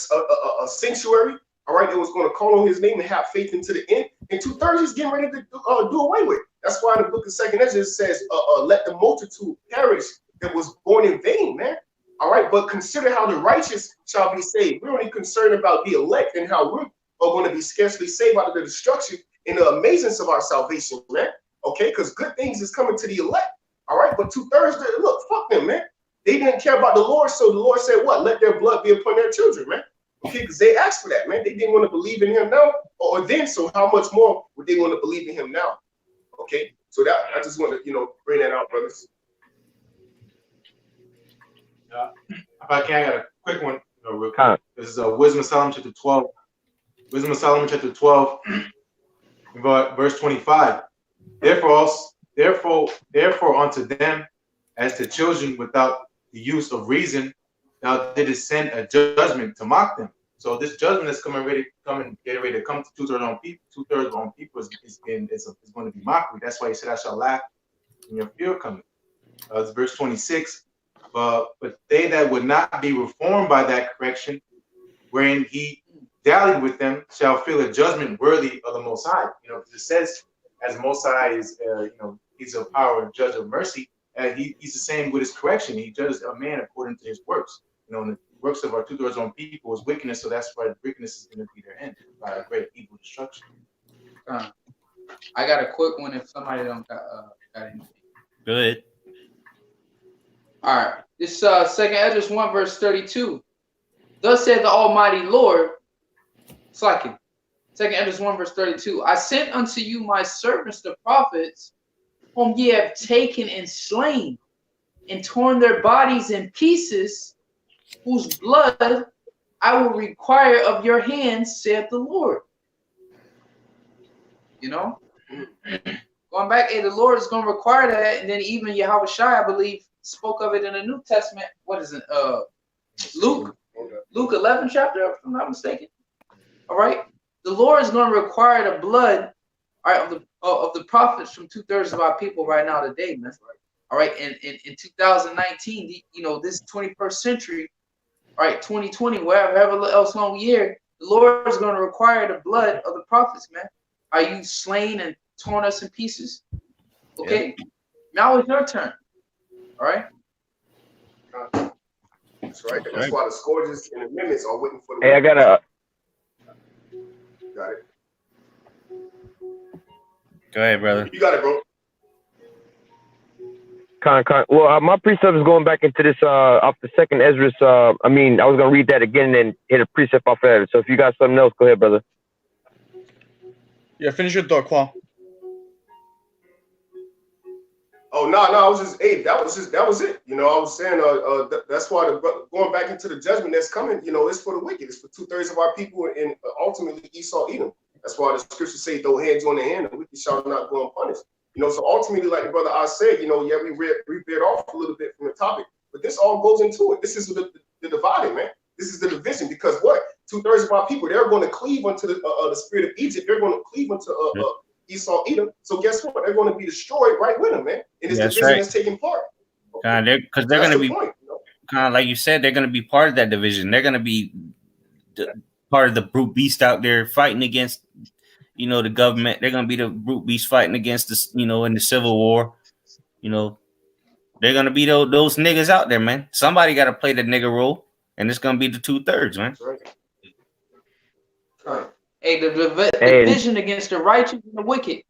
sanctuary. All right, it was going to call on his name and have faith into the end. And 2/3 he's getting ready to do away with. That's why in the book of 2nd Ezra it says, let the multitude perish that was born in vain, man. All right, but consider how the righteous shall be saved. We're only concerned about the elect and how we're going to be scarcely saved out of the destruction and the amazance of our salvation, man. Okay, because good things is coming to the elect. All right, but 2/3, look, fuck them, man. They didn't care about the Lord, so the Lord said, what? Let their blood be upon their children, man. Okay, because they asked for that, man. They didn't want to believe in him now or then, so how much more would they want to believe in him now? Okay, so that I just want to, bring that out, brothers. If I can, I got a quick one, real quick. This is Wisdom of Solomon chapter 12. Wisdom of Solomon chapter 12, verse 25. Therefore unto them as to children without the use of reason, thou didst send a judgment to mock them. So this judgment that's getting ready to come to 2/3 on people. 2/3 on people is going to be mockery. That's why he said, "I shall laugh in your fear coming." It's verse 26. But they that would not be reformed by that correction, wherein he dallied with them, shall feel a judgment worthy of the Most High. Because it says, as Most High is, he's a power and judge of mercy. He's the same with his correction. He judges a man according to his works. And the works of our 2/3 on people is wickedness, so that's why wickedness is going to be their end by a great evil destruction. I got a quick one if somebody don't got anything. Good. All right. This 2nd Ezra 1 verse 32. Thus said the Almighty Lord, it's like it. 2nd Ezra 1 verse 32. I sent unto you my servants, the prophets, whom ye have taken and slain, and torn their bodies in pieces, whose blood I will require of your hands, saith the Lord. Going back, the Lord is going to require that, and then even Yahweh Shai, I believe, spoke of it in the New Testament. What is it? Luke 11 chapter, if I'm not mistaken. All right, the Lord is going to require the blood, all right, of the prophets from 2/3 of our people right now today, man. All right, and in 2019, this 21st century, all right, 2020, whatever else long year, the Lord is going to require the blood of the prophets, man. Are you slain and torn us in pieces? Okay, now it's your turn. All right. That's right. That's why the scourges and amendments are waiting for the. Hey, I got it. Go ahead, brother. You got it, bro. Well, my precept is going back into this off the 2nd Ezra. I was gonna read that again and then hit a precept off of that. So if you got something else, go ahead, brother. Yeah, finish your thought, Quan. Oh no, I was just that was it. I was saying that's why going back into the judgment that's coming. It's for the wicked. It's for 2/3 of our people and ultimately Esau, Edom. That's why the scriptures say, "Throw hands on the hand, and wicked shall not go unpunished." So ultimately, like the brother I said, we veered off a little bit from the topic, but this all goes into it. This is the dividing, man. This is the division, because what? 2/3 of our people, they're going to cleave unto the spirit of Egypt. They're going to cleave unto Esau, Edom. So guess what? They're going to be destroyed right with them, man. And this division is taking part. Because they're going to be kind of like you said, they're going to be part of that division. They're going to be part of the brute beast out there fighting against, the government. They're going to be the brute beast fighting against this, in the Civil War. They're going to be those niggas out there, man. Somebody got to play the nigga role, and it's going to be the 2/3, man. Right. Hey, the division against the righteous and the wicked.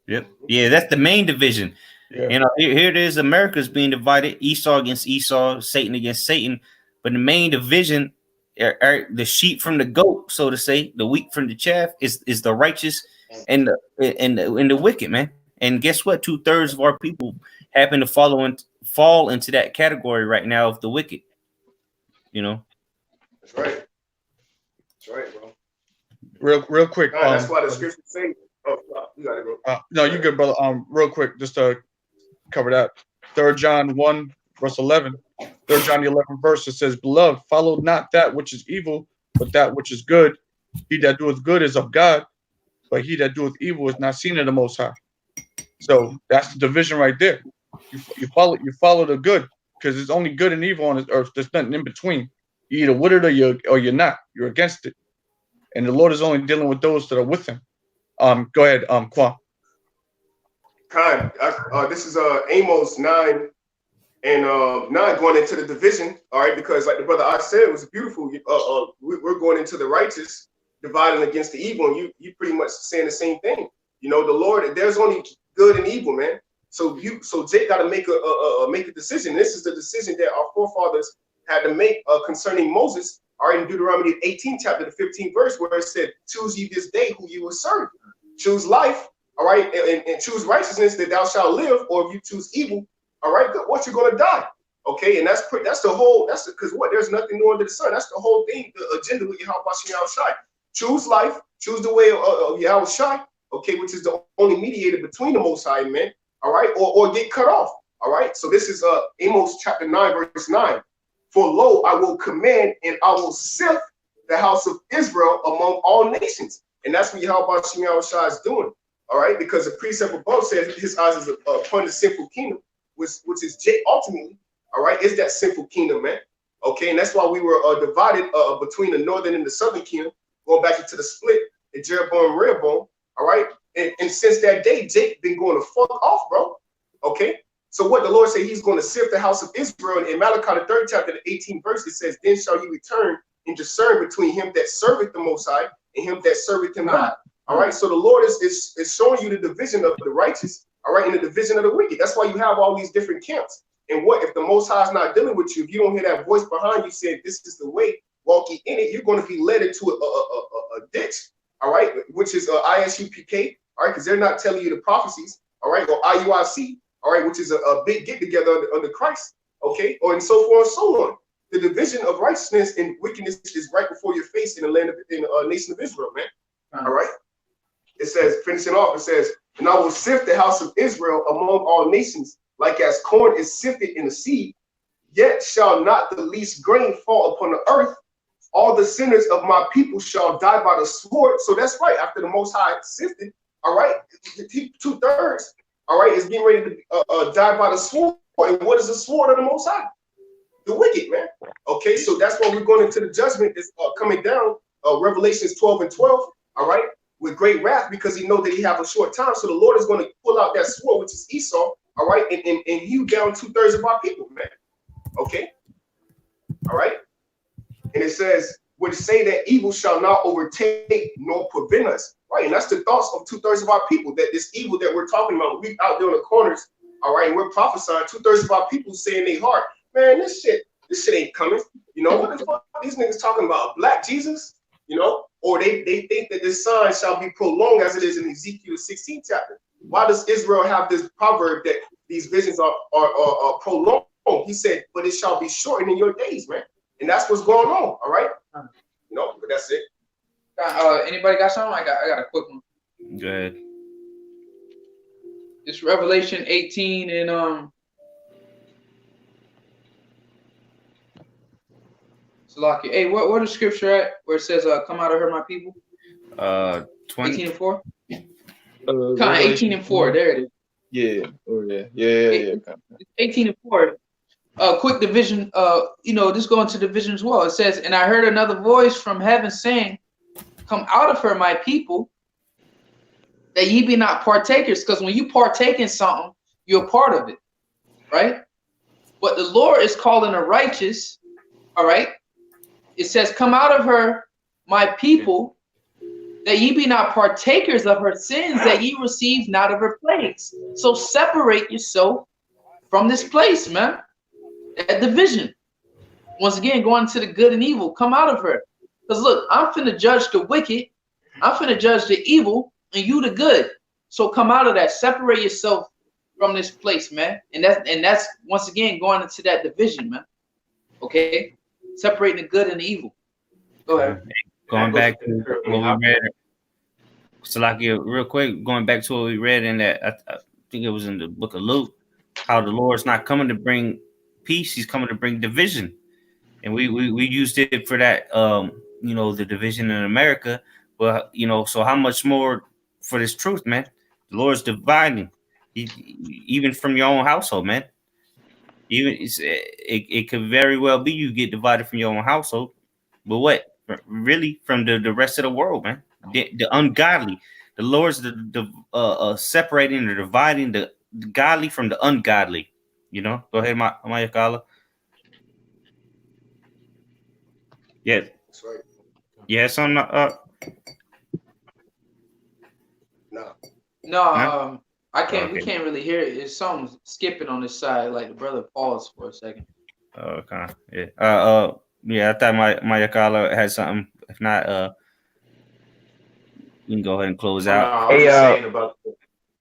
Yep. Yeah, that's the main division. Yeah. Here it is. America's being divided: Esau against Esau, Satan against Satan. But the main division are the sheep from the goat, so to say, the wheat from the chaff, is the righteous and the wicked, man. And guess what? 2/3 of our people happen to fall into that category right now of the wicked. That's right. That's right, bro. Real quick. That's why the scriptures say. Oh, you got it, bro. No, you good, brother. Real quick, just to cover that. 3 John 1 verse 11. 3 John the 11th verse, it says, "Beloved, follow not that which is evil, but that which is good. He that doeth good is of God, but he that doeth evil is not seen of the Most High." So that's the division right there. You follow the good, because there's only good and evil on this earth. There's nothing in between. You're either with it or you're not. You're against it. And the Lord is only dealing with those that are with him. Go ahead, Quan. Khan, this is Amos 9 and 9 going into the division, all right, because like the brother I said, it was beautiful. We're going into the righteous, dividing against the evil, and you pretty much saying the same thing. You know, the Lord, there's only good and evil, man. So Jake got to make a decision. This is the decision that our forefathers had to make concerning Moses, all right, in Deuteronomy 18 chapter, the 15th verse, where it said, choose ye this day who you will serve. Choose life, all right, and choose righteousness that thou shalt live, or if you choose evil, all right, what you're going to die. Okay, and that's because what? There's nothing new under the sun. That's the whole thing, the agenda with Yahweh Shai. Choose life, choose the way of Yahweh Shai, okay, which is the only mediator between the Most High and men, all right, or get cut off, all right. So this is Amos chapter 9, verse 9. For lo, I will command and I will sift the house of Israel among all nations. And that's what Yahweh Shai is doing, all right, because the precept above says his eyes is upon the sinful kingdom, which is Jake ultimately, all right, is that sinful kingdom, man. Okay, and that's why we were divided between the northern and the southern kingdom, going back into the split in Jeroboam and Rehoboam, all right? And since that day, Jake been going to fuck off, bro. Okay? So what the Lord said, he's going to sift the house of Israel. In Malachi, the 3rd chapter, the 18th verse, it says, then shall you return and discern between him that serveth the Most High and him that serveth him not. All right? So the Lord is showing you the division of the righteous, all right, and the division of the wicked. That's why you have all these different camps. And what if the Most High is not dealing with you? If you don't hear that voice behind you saying, this is the way, walk ye in it, you're going to be led into a ditch, all right, which is ISUPK, all right, because they're not telling you the prophecies, all right, or IUIC, all right, which is a big get together under Christ, okay, or and so forth and so on. The division of righteousness and wickedness is right before your face in the land of the nation of Israel, man. All right. It says, finishing off, it says, and I will sift the house of Israel among all nations, like as corn is sifted in the sea, yet shall not the least grain fall upon the earth. All the sinners of my people shall die by the sword. So that's right. After the Most High sifted, all right, 2/3, all right, is getting ready to die by the sword. And what is the sword of the Most High? The wicked, man. Okay, so that's why we're going into the judgment that's coming down, Revelations 12 and 12, all right, with great wrath, because he know that he have a short time. So the Lord is going to pull out that sword, which is Esau, all right, and hew down 2/3 of our people, man. Okay, all right. And it says, would say that evil shall not overtake nor prevent us, right? And that's the thoughts of 2/3 of our people, that this evil that we're talking about, we out there in the corners, all right, and we're prophesying, 2/3 of our people say in their heart, man, this shit ain't coming. You know, what the fuck are these niggas talking about? Black Jesus? You know, or they think that this sign shall be prolonged as it is in Ezekiel 16 chapter. Why does Israel have this proverb that these visions are prolonged? He said, but it shall be shortened in your days, man. And that's what's going on, all right? You know, but that's it. Anybody got something? I got a quick one. Go ahead. It's Revelation 18 and Salakia. Hey, what is scripture at where it says, "Come out of her, my people"? 20. 18 and 4. 18 and 4. There it is. Yeah. Oh yeah. Yeah. 18 and 4. Quick division. This going to division as well. It says, and I heard another voice from heaven saying, "Come out of her, my people, that ye be not partakers." Because when you partake in something, you're a part of it, right? But the Lord is calling the righteous, all right? It says, "Come out of her, my people, that ye be not partakers of her sins, that ye receive not of her plagues." So separate yourself from this place, man. That division. Once again, going to the good and evil. Come out of her. Because look, I'm finna judge the wicked. I'm finna judge the evil, and you the good. So come out of that. Separate yourself from this place, man. And that's once again going into that division, man. Okay? Separating the good and the evil. Go ahead. Going back to what we read. Salakia, real quick, going back to what we read in that, I think it was in the book of Luke, how the Lord's not coming to bring peace, he's coming to bring division. And we used it for that, the division in America. But, so how much more for this truth, man? The Lord's dividing. even from your own household, man. Even it could very well be you get divided from your own household, but what really from the rest of the world, man? The ungodly, the Lord's the separating or dividing the godly from the ungodly. You know, go ahead, Mayakala. Yeah, That's right. yeah, something. No. No, No? I can't. We Okay. can't really hear it. It's something skipping on this side. Like the brother paused for a second. Okay. Yeah. Yeah. I thought Mayakala had something. If not, you can go ahead and close Oh, no, out. I was Hey, just saying about.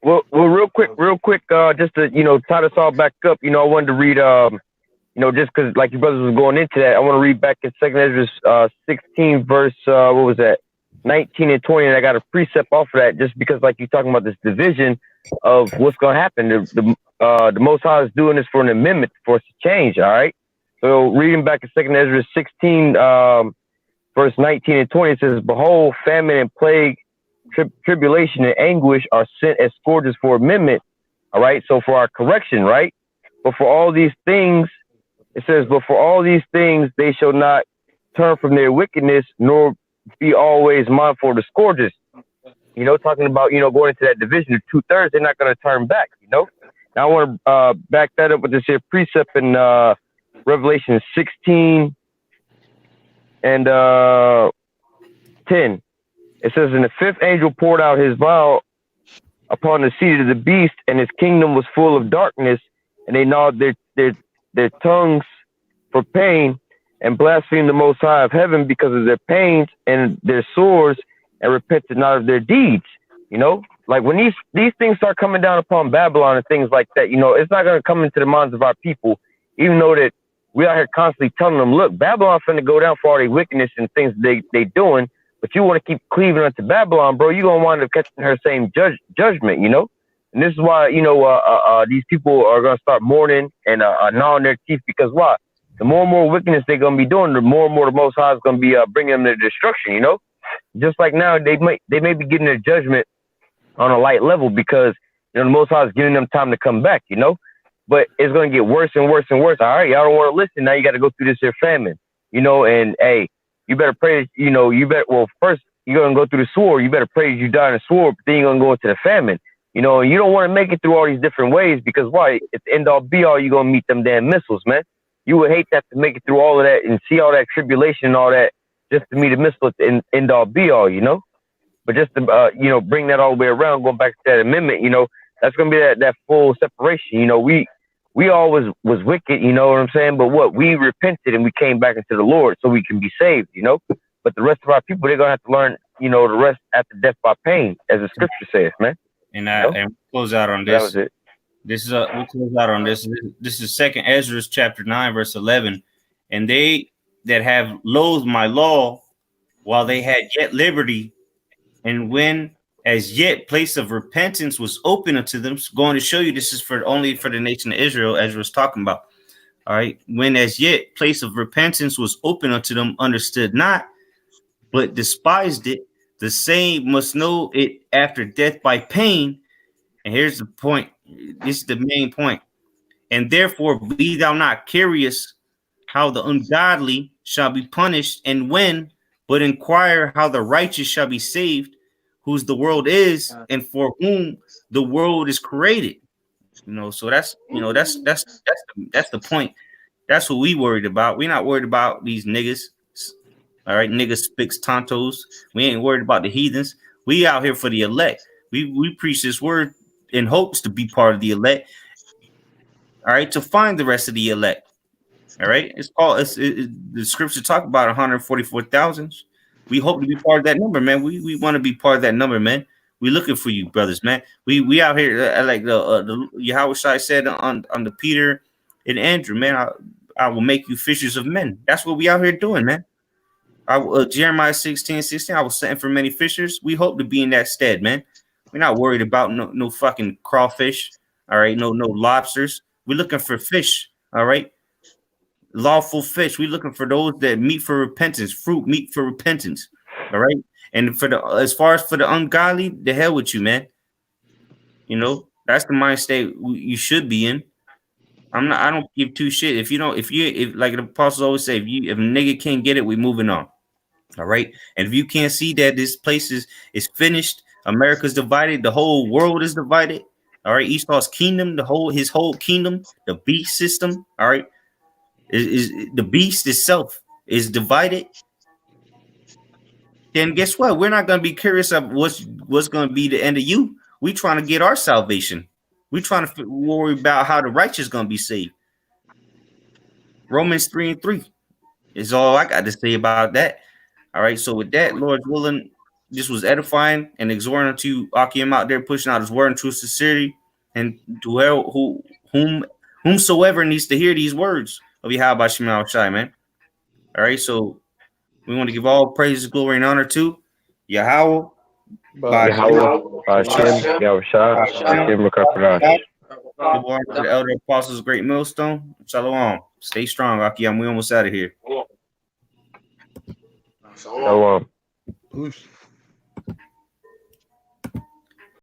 well, real quick, just to tie this all back up. I wanted to read just because like your brothers was going into that, I want to read back in Second Ezra 16 verse what was that 19 and 20, and I got a precept off of that just because like you're talking about this division of what's going to happen. The Most High is doing this for an amendment for us to change. All right, so reading back in Second Ezra 16 verse 19 and 20, it says, "Behold, famine and plague, tribulation and anguish are sent as scourges for amendment." All right, so for our correction, right? But for all these things, it says, "But for all these things, they shall not turn from their wickedness, nor be always mindful of the scourges." Talking about, going into that division of 2/3, they're not going to turn back, Now I want to back that up with this here precept in Revelation 16 and 10. It says, "And the fifth angel poured out his vial upon the seat of the beast, and his kingdom was full of darkness, and they gnawed their tongues for pain and blasphemed the Most High of heaven because of their pains and their sores, and repented not of their deeds." Like when these things start coming down upon Babylon and things like that, it's not going to come into the minds of our people, even though that we out here constantly telling them, look, Babylon's finna go down for all their wickedness and things they doing, but you want to keep cleaving unto Babylon, bro, you're going to wind up catching her same judgment, And this is why, these people are going to start mourning and gnawing their teeth, because why? The more and more wickedness they're going to be doing, the more and more the Most High is going to be bringing them to destruction, Just like now, they may be getting their judgment on a light level because, the Most High is giving them time to come back, But it's going to get worse and worse and worse. All right, y'all don't want to listen. Now you got to go through this here famine, and hey, you better pray, first you're going to go through the sword. You better pray you die in the sword, but then you're going to go into the famine. And you don't want to make it through all these different ways because why? At the end all be all, you're going to meet them damn missiles, man. You would hate that to make it through all of that and see all that tribulation and all that just to meet a missile at the end all be all, But just to, bring that all the way around, going back to that amendment, that's going to be that full separation. We always was wicked, you know what I'm saying? But what? We repented and we came back into the Lord so we can be saved, But the rest of our people, they're going to have to learn, the rest after death by pain, as the scripture says, man. And and close out on this. That was it. This is we'll close out on this. This is Second Ezra chapter 9 verse 11, and they that have loathed my law while they had yet liberty, and when as yet place of repentance was open unto them. So going to show you this is only for the nation of Israel, Ezra was talking about. All right, when as yet place of repentance was open unto them, understood not, but despised it. The same must know it after death by pain. And here's the point. This is the main point. And therefore be thou not curious how the ungodly shall be punished, and when, but inquire how the righteous shall be saved, whose the world is, and for whom the world is created. So that's that's the point. That's what we worried about. We're not worried about these niggas. All right, niggas spicks tontos. We ain't worried about the heathens. We out here for the elect. We preach this word in hopes to be part of the elect. All right, to find the rest of the elect. All right, it's called. The scripture talk about 144,000. We hope to be part of that number, man. We want to be part of that number, man. We looking for you, brothers, man. We out here like the Yahweh Shai said on the Peter and Andrew, man. I will make you fishers of men. That's what we out here doing, man. Jeremiah 16:16. I was sent for many fishers. We hope to be in that stead, man. We're not worried about no fucking crawfish. All right, no lobsters. We're looking for fish. All right, lawful fish. We're looking for those that meet for repentance, fruit meet for repentance. All right, and as far as for the ungodly, the hell with you, man. That's the mind state you should be in. I don't give two shit. If like the apostles always say, if a nigga can't get it, we moving on. All right. And if you can't see that this place is finished, America's divided, the whole world is divided. All right. Esau's kingdom, his whole kingdom, the beast system. All right. Is the beast itself is divided. Then guess what? We're not gonna be curious of what's gonna be the end of you. We trying to get our salvation. We trying to worry about how the righteous gonna be saved. Romans 3:3 is all I got to say about that. All right. So with that, Lord's willing, this was edifying and exhorting to Akim out there pushing out his word in true sincerity, and to whomsoever needs to hear these words of Yahweh Shema Shai, man. All right. So we want to give all praise, glory, and honor to Yahweh. Yahweh, Hashem, Yahushua, Hashem, Rakaparash. The elder apostles, great millstone. Shalom. Stay strong, Akim. We almost out of here. Shalom. Peace.